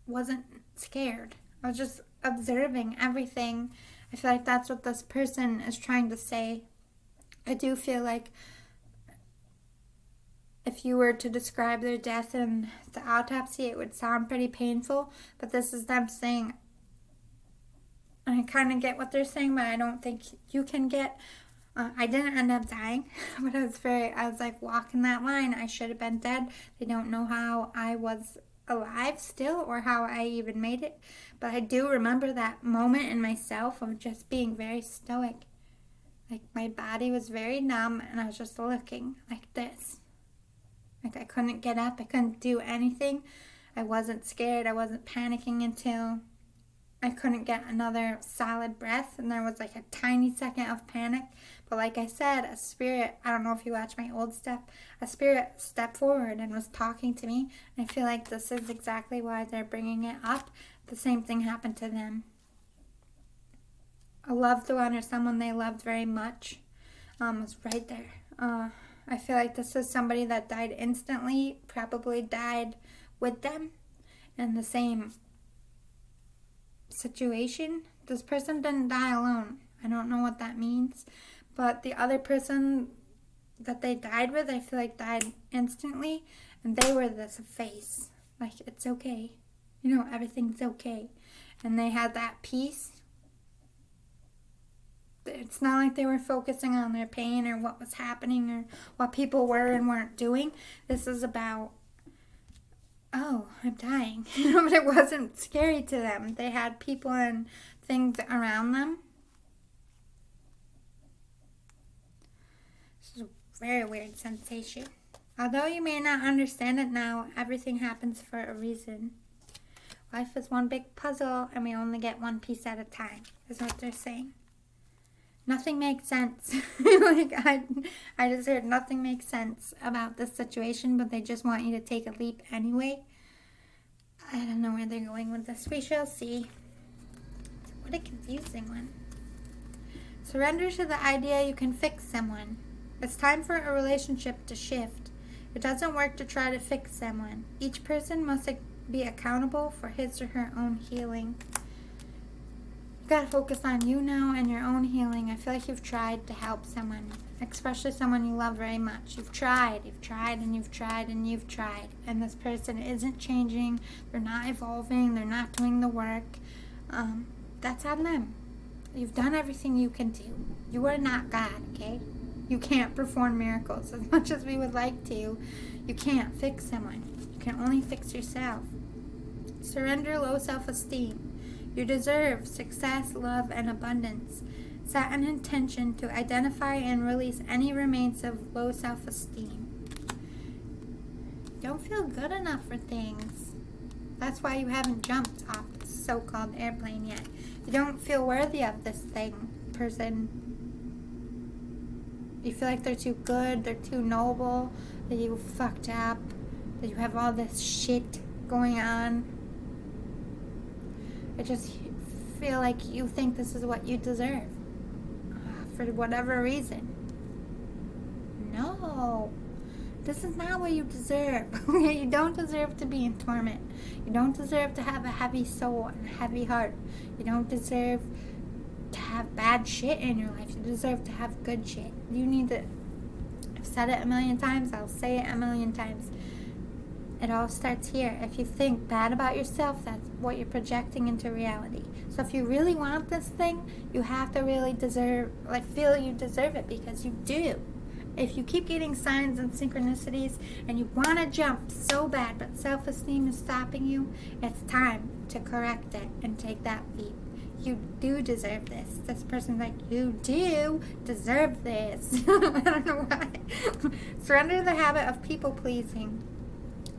wasn't scared. I was just observing everything. I feel like that's what this person is trying to say. I do feel like if you were to describe their death in the autopsy, it would sound pretty painful. But this is them saying, I kind of get what they're saying, but I don't think you can get. I didn't end up dying, but I was like walking that line. I should have been dead. They don't know how I was alive still or how I even made it. But I do remember that moment in myself of just being very stoic. Like my body was very numb and I was just looking like this. Like I couldn't get up, I couldn't do anything. I wasn't scared, I wasn't panicking until I couldn't get another solid breath, and there was like a tiny second of panic. But like I said, a spirit, I don't know if you watch my old stuff, a spirit stepped forward and was talking to me. And I feel like this is exactly why they're bringing it up. The same thing happened to them. A loved one or someone they loved very much was right there. I feel like this is somebody that died instantly, probably died with them in the same situation. This person didn't die alone. I don't know what that means, but the other person that they died with, I feel like died instantly, and they were this face, like it's okay, everything's okay, and they had that peace. It's not like they were focusing on their pain or what was happening or what people were and weren't doing. This is about, oh, I'm dying. But it wasn't scary to them. They had people and things around them. This is a very weird sensation. Although you may not understand it now, everything happens for a reason. Life is one big puzzle and we only get one piece at a time, is what they're saying. Nothing makes sense. I just heard nothing makes sense about this situation, but they just want you to take a leap anyway. I don't know where they're going with this. We shall see. What a confusing one. Surrender to the idea you can fix someone. It's time for a relationship to shift. It doesn't work to try to fix someone. Each person must be accountable for his or her own healing. You've got to focus on you now and your own healing. I feel like you've tried to help someone, especially someone you love very much. You've tried, and you've tried, and you've tried. And this person isn't changing. They're not evolving. They're not doing the work. That's on them. You've done everything you can do. You are not God, okay? You can't perform miracles as much as we would like to. You can't fix someone. You can only fix yourself. Surrender low self-esteem. You deserve success, love, and abundance. Set an intention to identify and release any remains of low self-esteem. Don't feel good enough for things. That's why you haven't jumped off this so-called airplane yet. You don't feel worthy of this person. You feel like they're too good, they're too noble, that you fucked up, that you have all this shit going on. I just feel like you think this is what you deserve. For whatever reason. No. This is not what you deserve. You don't deserve to be in torment. You don't deserve to have a heavy soul and a heavy heart. You don't deserve to have bad shit in your life. You deserve to have good shit. You need to... I've said it a million times. I'll say it a million times. It all starts here. If you think bad about yourself, that's what you're projecting into reality. So if you really want this thing, you have to really feel you deserve it, because you do. If you keep getting signs and synchronicities and you want to jump so bad, but self-esteem is stopping you, it's time to correct it and take that leap. You do deserve this. This person's like, you do deserve this. I don't know why. Surrender the habit of people-pleasing.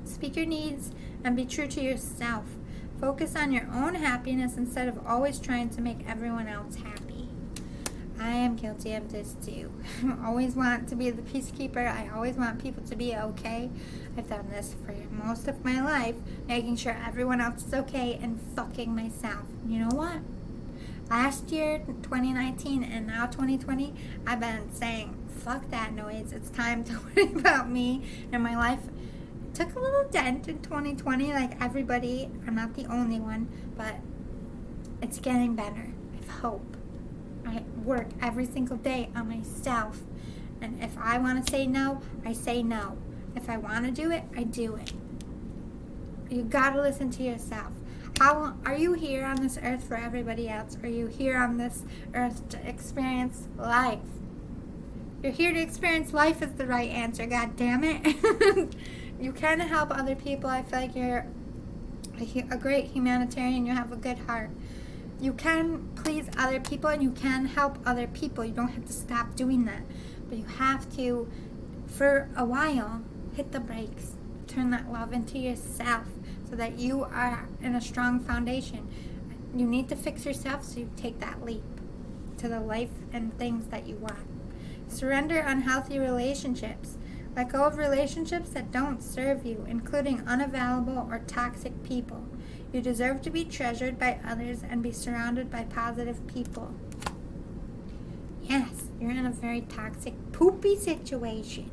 Speak your needs and be true to yourself. Focus on your own happiness instead of always trying to make everyone else happy. I am guilty of this too. I always want to be the peacekeeper. I always want people to be okay. I've done this for most of my life, making sure everyone else is okay and fucking myself. You know what? Last year, 2019, and now 2020, I've been saying, fuck that noise. It's time to worry about me and my life. Took a little dent in 2020, like everybody. I'm not the only one, but it's getting better. I have hope. I work every single day on myself, and if I want to say no, I say no. If I want to do it, I do it. You gotta listen to yourself. How are you here on this earth for everybody else? Are you here on this earth to experience life? You're here to experience life is the right answer, god damn it. You can help other people. I feel like you're a great humanitarian. You have a good heart. You can please other people and you can help other people. You don't have to stop doing that. But you have to, for a while, hit the brakes. Turn that love into yourself so that you are in a strong foundation. You need to fix yourself so you take that leap to the life and things that you want. Surrender unhealthy relationships. Let go of relationships that don't serve you, including unavailable or toxic people. You deserve to be treasured by others and be surrounded by positive people. Yes, you're in a very toxic, poopy situation.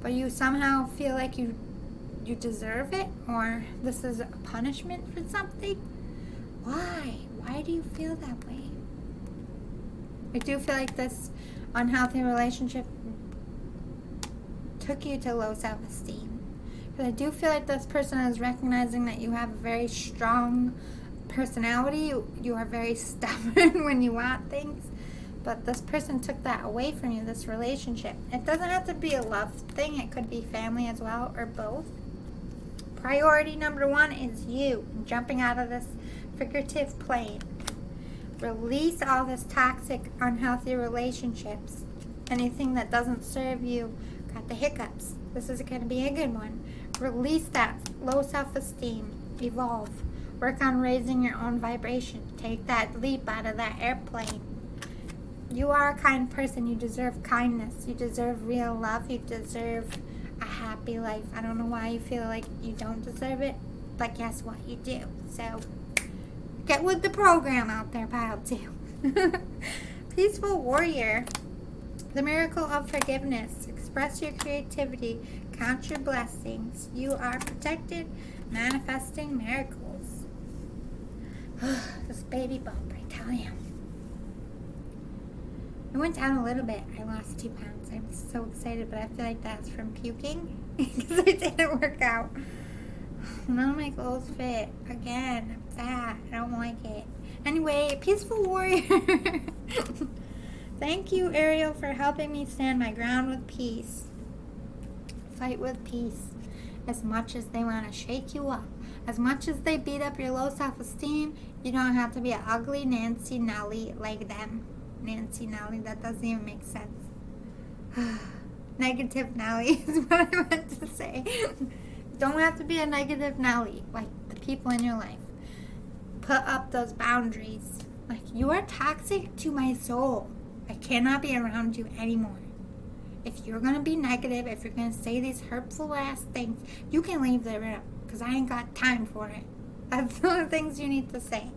But you somehow feel like you deserve it, or this is a punishment for something. Why? Why do you feel that way? I do feel like this unhealthy relationship took you to low self-esteem. But I do feel like this person is recognizing that you have a very strong personality. You are very stubborn when you want things. But this person took that away from you, this relationship. It doesn't have to be a love thing. It could be family as well, or both. Priority number 1 is you. Jumping out of this figurative plane. Release all this toxic, unhealthy relationships. Anything that doesn't serve you. Got the hiccups. This is going to be a good one. Release that low self-esteem. Evolve. Work on raising your own vibration. Take that leap out of that airplane. You are a kind person. You deserve kindness. You deserve real love. You deserve a happy life. I don't know why you feel like you don't deserve it, but guess what? You do. So get with the program out there, pile 2. Peaceful warrior. The miracle of forgiveness. Express your creativity. Count your blessings. You are protected. Manifesting miracles. This baby bump, I tell you. I went down a little bit. I lost 2 pounds. I'm so excited, but I feel like that's from puking because I didn't work out. None of my clothes fit. Again, I'm fat. I don't like it. Anyway, peaceful warrior. Thank you, Ariel, for helping me stand my ground with peace. Fight with peace. As much as they want to shake you up, as much as they beat up your low self-esteem, you don't have to be an ugly Nancy Nelly like them. Nancy Nelly, that doesn't even make sense. Negative Nelly is what I meant to say. Don't have to be a negative Nelly like the people in your life. Put up those boundaries. Like, you are toxic to my soul. I cannot be around you anymore. If you're going to be negative, if you're going to say these hurtful ass things, you can leave the room because I ain't got time for it. That's the things you need to say.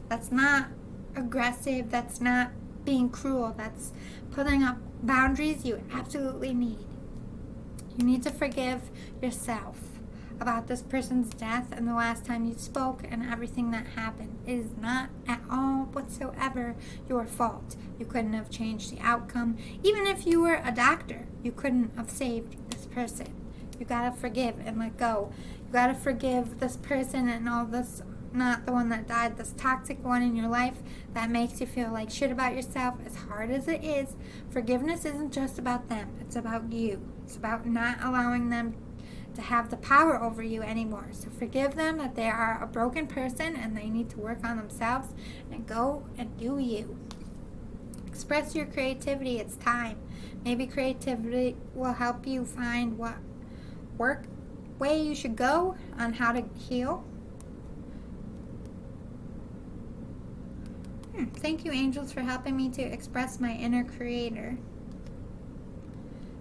That's not aggressive. That's not being cruel. That's putting up boundaries you absolutely need. You need to forgive yourself about this person's death and the last time you spoke and everything that happened. It is not at all whatsoever your fault. You couldn't have changed the outcome. Even if you were a doctor, you couldn't have saved this person. You gotta forgive and let go. You gotta forgive this person and all this, not the one that died, this toxic one in your life that makes you feel like shit about yourself. As hard as it is, forgiveness isn't just about them. It's about you. It's about not allowing them to have the power over you anymore. So forgive them that they are a broken person and they need to work on themselves and go and do you. Express your creativity. It's time. Maybe creativity will help you find what way you should go on how to heal. Thank you, angels, for helping me to express my inner creator.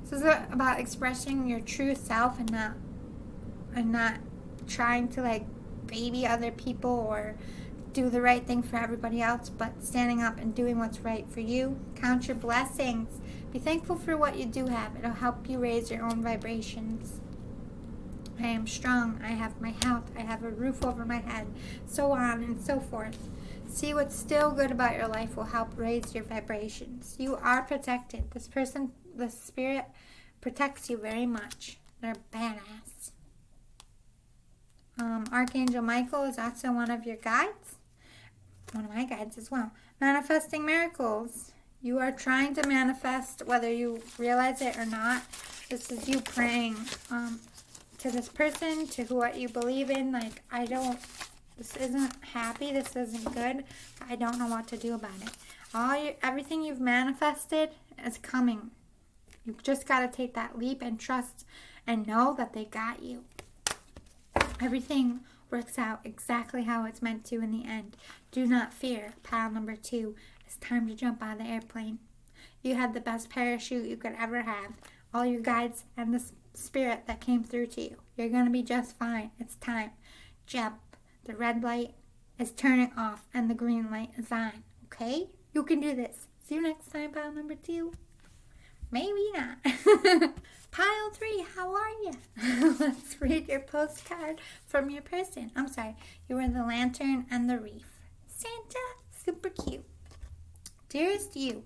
This is about expressing your true self and not trying to like baby other people or do the right thing for everybody else, but standing up and doing what's right for you. Count your blessings. Be thankful for what you do have. It'll help you raise your own vibrations. I am strong. I have my health. I have a roof over my head. So on and so forth. See what's still good about your life will help raise your vibrations. You are protected. This person, the spirit, protects you very much. They're badass. Archangel Michael is also one of your guides. One of my guides as well. Manifesting miracles. You are trying to manifest whether you realize it or not. This is you praying to this person, to what you believe in. Like, This isn't happy. This isn't good. I don't know what to do about it. Everything you've manifested is coming. You've just got to take that leap and trust and know that they got you. Everything works out exactly how it's meant to in the end. Do not fear. Pile number 2. It's time to jump out of the airplane. You had the best parachute you could ever have. All your guides and the spirit that came through to you. You're going to be just fine. It's time. Jump. The red light is turning off and the green light is on. Okay? You can do this. See you next time, pile number 2. Maybe not. Pile 3, how are you? Let's read your postcard from your person. I'm sorry. You were the lantern and the wreath. Santa, super cute. Dearest you,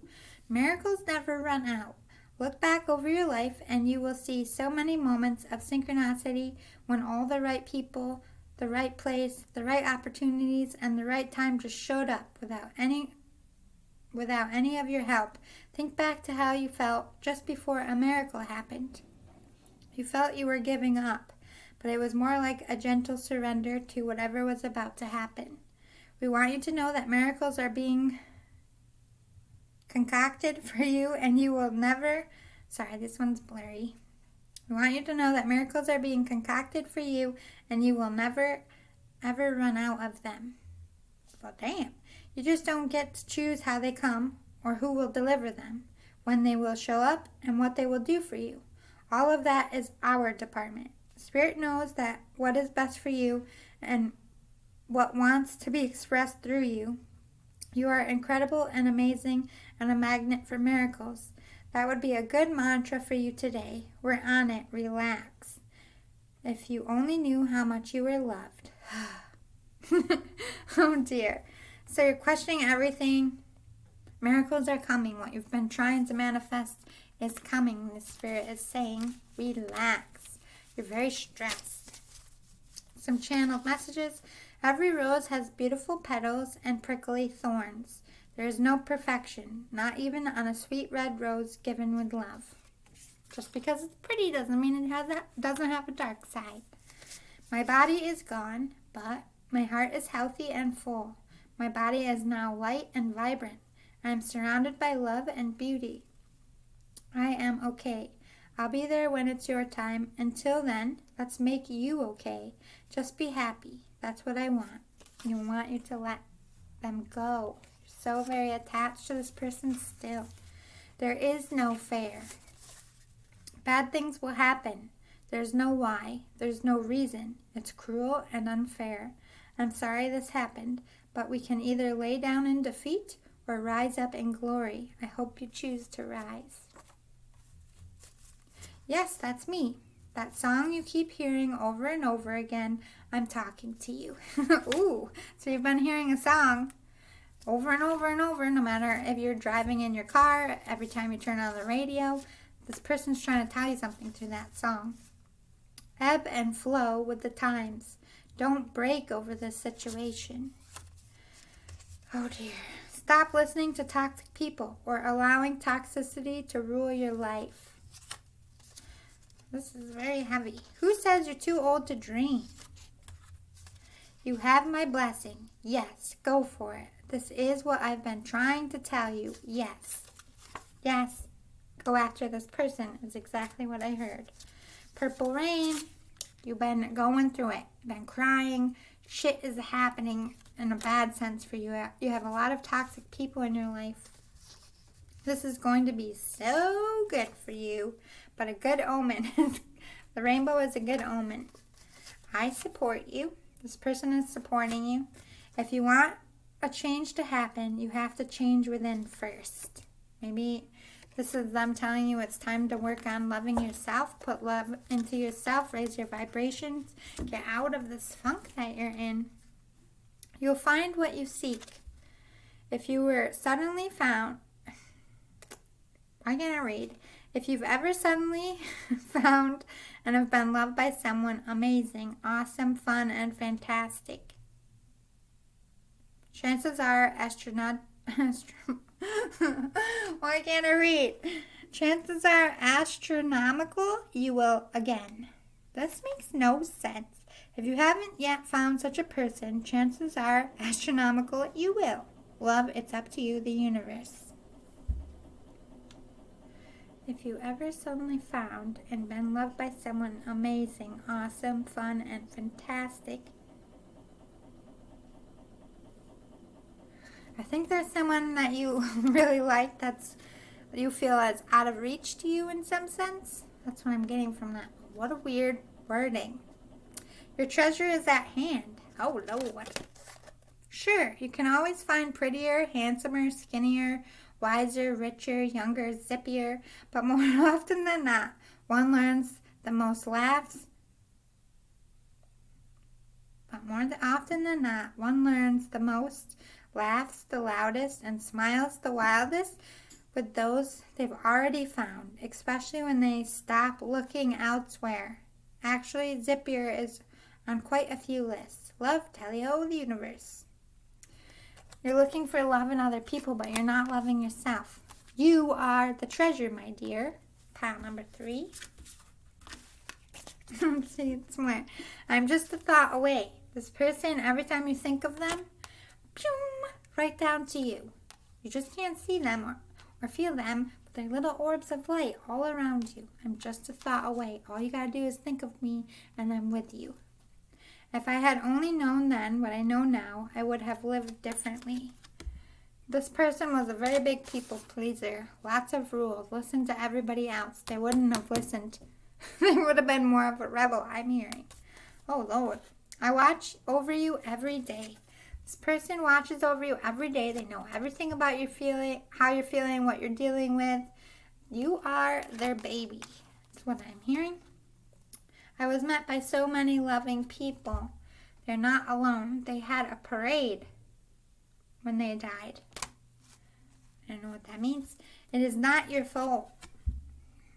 miracles never run out. Look back over your life and you will see so many moments of synchronicity when all the right people, the right place, the right opportunities, and the right time just showed up without any of your help. Think back to how you felt just before a miracle happened. You felt you were giving up, but it was more like a gentle surrender to whatever was about to happen. We want you to know that miracles are being concocted for you and you will never... Sorry, this one's blurry. We want you to know that miracles are being concocted for you and you will never, ever run out of them. Well, damn. You just don't get to choose how they come or who will deliver them, when they will show up, and what they will do for you. All of that is our department. Spirit knows that what is best for you and what wants to be expressed through you. You are incredible and amazing and a magnet for miracles. That would be a good mantra for you today. We're on it. Relax. If you only knew how much you were loved. Oh dear. So you're questioning everything. Miracles are coming. What you've been trying to manifest is coming. The Spirit is saying, relax. You're very stressed. Some channeled messages. Every rose has beautiful petals and prickly thorns. There is no perfection, not even on a sweet red rose given with love. Just because it's pretty doesn't mean it doesn't have a dark side. My body is gone, but my heart is healthy and full. My body is now light and vibrant. I am surrounded by love and beauty. I am okay. I'll be there when it's your time. Until then, let's make you okay. Just be happy. That's what I want. I want you to let them go. You're so very attached to this person still. There is no fair. Bad things will happen. There's no why. There's no reason. It's cruel and unfair. I'm sorry this happened, but we can either lay down in defeat or rise up in glory. I hope you choose to rise. Yes, that's me. That song you keep hearing over and over again, I'm talking to you. Ooh, so you've been hearing a song over and over and over, no matter if you're driving in your car, every time you turn on the radio, this person's trying to tell you something through that song. Ebb and flow with the times. Don't break over this situation. Oh dear. Stop listening to toxic people or allowing toxicity to rule your life. This is very heavy. Who says you're too old to dream? You have my blessing. Yes, go for it. This is what I've been trying to tell you. Yes. Yes. Go after this person is exactly what I heard. Purple rain. You've been going through it. Been crying. Shit is happening in a bad sense for you. You have a lot of toxic people in your life. This is going to be so good for you, but a good omen. The rainbow is a good omen. I support you. This person is supporting you. If you want a change to happen, you have to change within first. Maybe this is them telling you it's time to work on loving yourself. Put love into yourself. Raise your vibrations. Get out of this funk that you're in. You'll find what you seek. If you were suddenly found... I can't read. If you've ever suddenly found and have been loved by someone amazing, awesome, fun, and fantastic, chances are why can't I read? Chances are astronomical you will again. This makes no sense. If you haven't yet found such a person, chances are astronomical you will. Love, it's up to you, the universe. If you ever suddenly found and been loved by someone amazing, awesome, fun, and fantastic, I think there's someone that you really like that you feel is out of reach to you in some sense. That's what I'm getting from that. What a weird wording. Your treasure is at hand. Oh, Lord. Sure, you can always find prettier, handsomer, skinnier, wiser, richer, younger, zippier, but more often than not, one learns the most laughs. But more often than not, one learns the most, laughs the loudest, and smiles the wildest with those they've already found, especially when they stop looking elsewhere. Actually, zippier is on quite a few lists. Love, tell-o, the universe. You're looking for love in other people, but you're not loving yourself. You are the treasure, my dear. Pile number 3. See, it's more. I'm just a thought away. This person, every time you think of them, boom, right down to you. You just can't see them or feel them, but they're little orbs of light all around you. I'm just a thought away. All you gotta do is think of me, and I'm with you. If I had only known then what I know now, I would have lived differently. This person was a very big people pleaser. Lots of rules. Listened to everybody else. They wouldn't have listened. They would have been more of a rebel, I'm hearing. Oh, Lord. I watch over you every day. This person watches over you every day. They know everything about your feeling, how you're feeling, what you're dealing with. You are their baby. That's what I'm hearing. I was met by so many loving people. They're not alone. They had a parade when they died. I don't know what that means. It is not your fault.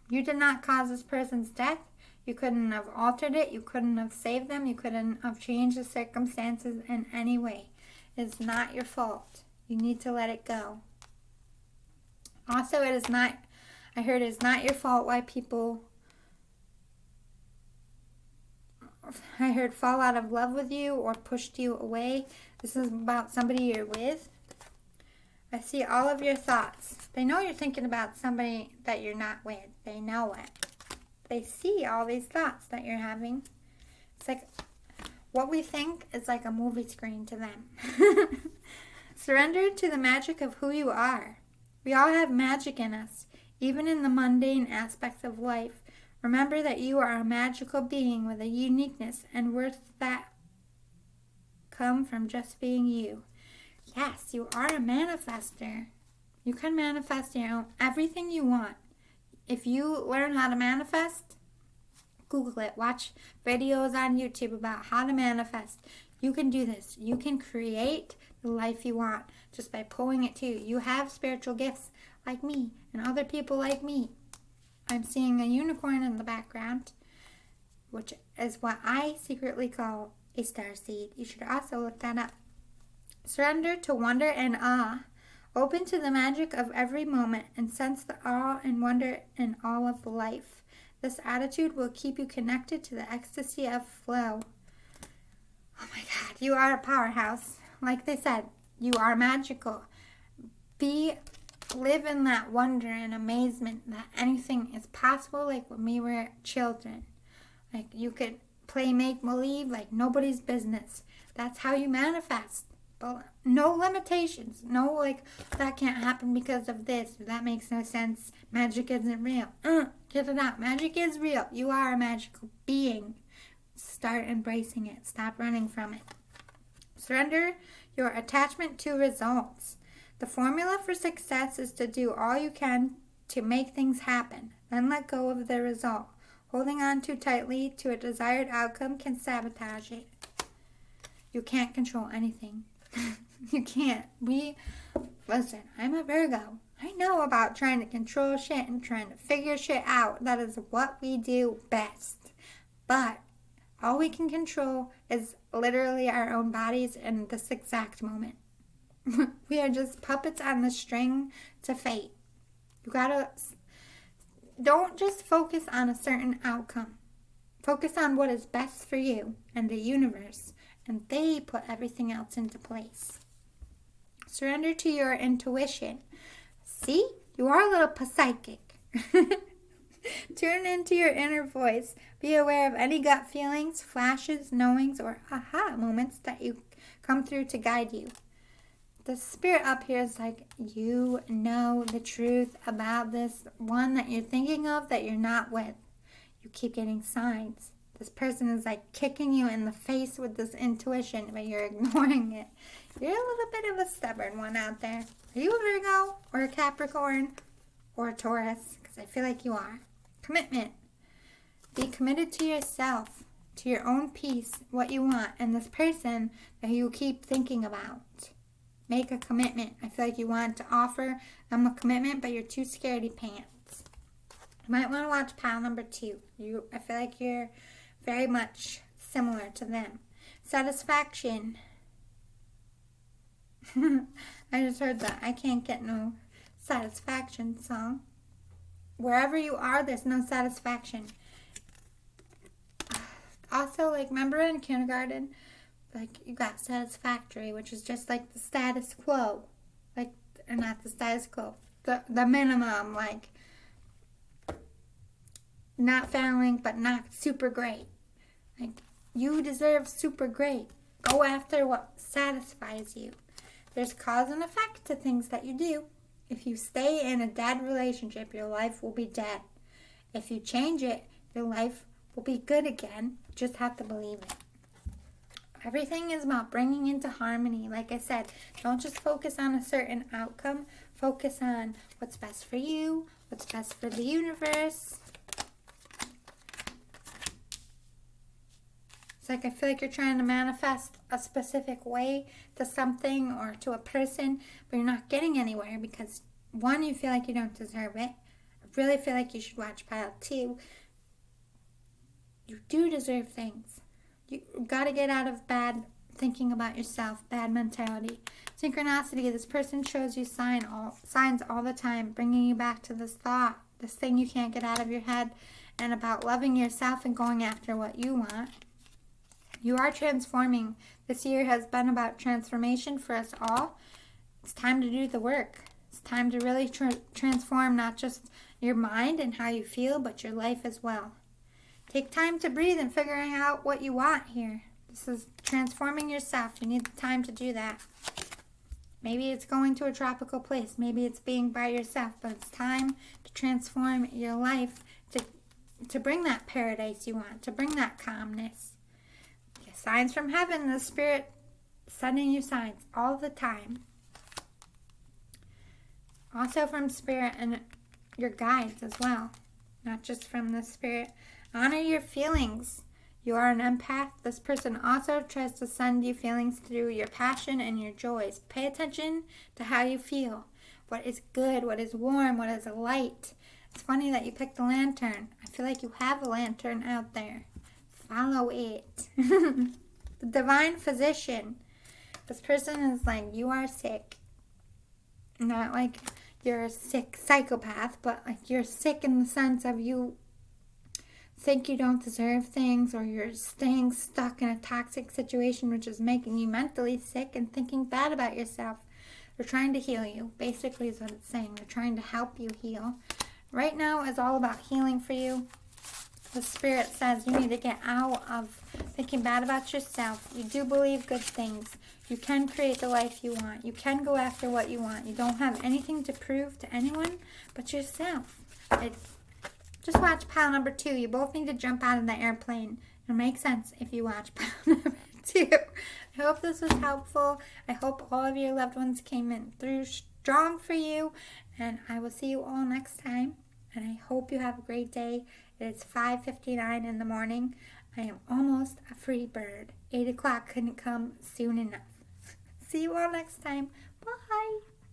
You did not cause this person's death. You couldn't have altered it. You couldn't have saved them. You couldn't have changed the circumstances in any way. It's not your fault. You need to let it go. Also, I heard it's not your fault why people fall out of love with you or pushed you away. This is about somebody you're with. I see all of your thoughts. They know you're thinking about somebody that you're not with. They know it. They see all these thoughts that you're having. It's like what we think is like a movie screen to them. Surrender to the magic of who you are. We all have magic in us, even in the mundane aspects of life. Remember that you are a magical being with a uniqueness and worth that come from just being you. Yes, you are a manifester. You can manifest everything you want. If you learn how to manifest, Google it. Watch videos on YouTube about how to manifest. You can do this. You can create the life you want just by pulling it to you. You have spiritual gifts like me and other people like me. I'm seeing a unicorn in the background, which is what I secretly call a starseed. You should also look that up. Surrender to wonder and awe. Open to the magic of every moment and sense the awe and wonder in all of life. This attitude will keep you connected to the ecstasy of flow. Oh my God, you are a powerhouse. Like they said, you are magical. Live in that wonder and amazement that anything is possible, like when we were children. Like you could play make-believe like nobody's business. That's how you manifest. But no limitations. No like, that can't happen because of this. That makes no sense. Magic isn't real. Get it out. Magic is real. You are a magical being. Start embracing it. Stop running from it. Surrender your attachment to results. The formula for success is to do all you can to make things happen, then let go of the result. Holding on too tightly to a desired outcome can sabotage it. You can't control anything. You can't. Listen, I'm a Virgo. I know about trying to control shit and trying to figure shit out. That is what we do best. But all we can control is literally our own bodies in this exact moment. We are just puppets on the string to fate. Don't just focus on a certain outcome. Focus on what is best for you and the universe, and they put everything else into place. Surrender to your intuition. See? You are a little psychic. Tune into your inner voice. Be aware of any gut feelings, flashes, knowings, or aha moments that you come through to guide you. The spirit up here is like, you know the truth about this one that you're thinking of that you're not with. You keep getting signs. This person is like kicking you in the face with this intuition, but you're ignoring it. You're a little bit of a stubborn one out there. Are you a Virgo or a Capricorn or a Taurus? Because I feel like you are. Commitment. Be committed to yourself, to your own peace, what you want, and this person that you keep thinking about. Make a commitment. I feel like you want to offer them a commitment, but you're too scaredy pants. You might want to watch pile number 2. I feel like you're very much similar to them. Satisfaction. I just heard that I can't get no satisfaction song. Wherever you are, there's no satisfaction. Also, like, remember in kindergarten, like, you got satisfactory, which is just like the status quo. Like, or not the status quo, the minimum, like, not failing, but not super great. Like, you deserve super great. Go after what satisfies you. There's cause and effect to things that you do. If you stay in a dead relationship, your life will be dead. If you change it, your life will be good again. You just have to believe it. Everything is about bringing into harmony. Like I said, don't just focus on a certain outcome. Focus on what's best for you, what's best for the universe. It's like I feel like you're trying to manifest a specific way to something or to a person, but you're not getting anywhere because, one, you feel like you don't deserve it. I really feel like you should watch pile 2. You do deserve things. You got to get out of bad thinking about yourself, bad mentality. Synchronicity, this person shows you signs all the time, bringing you back to this thought, this thing you can't get out of your head, and about loving yourself and going after what you want. You are transforming. This year has been about transformation for us all. It's time to do the work. It's time to really transform not just your mind and how you feel, but your life as well. Take time to breathe and figuring out what you want here. This is transforming yourself. You need the time to do that. Maybe it's going to a tropical place. Maybe it's being by yourself. But it's time to transform your life to bring that paradise you want, to bring that calmness. Signs from heaven, the Spirit sending you signs all the time. Also from Spirit and your guides as well, not just from the Spirit. Honor your feelings. You are an empath. This person also tries to send you feelings through your passion and your joys. Pay attention to how you feel. What is good, what is warm, what is light. It's funny that you picked the lantern. I feel like you have a lantern out there. Follow it. The divine physician. This person is like, you are sick. Not like you're a sick psychopath, but like you're sick in the sense of you think you don't deserve things, or you're staying stuck in a toxic situation which is making you mentally sick and thinking bad about yourself. They're trying to heal you, basically is what it's saying. They're trying to help you heal. Right now is all about healing for you. The Spirit says you need to get out of thinking bad about yourself. You do believe good things. You can create the life you want. You can go after what you want. You don't have anything to prove to anyone but yourself. Just watch pile number 2. You both need to jump out of the airplane. It'll make sense if you watch pile number 2. I hope this was helpful. I hope all of your loved ones came in through strong for you. And I will see you all next time. And I hope you have a great day. It is 5:59 in the morning. I am almost a free bird. 8 o'clock couldn't come soon enough. See you all next time. Bye.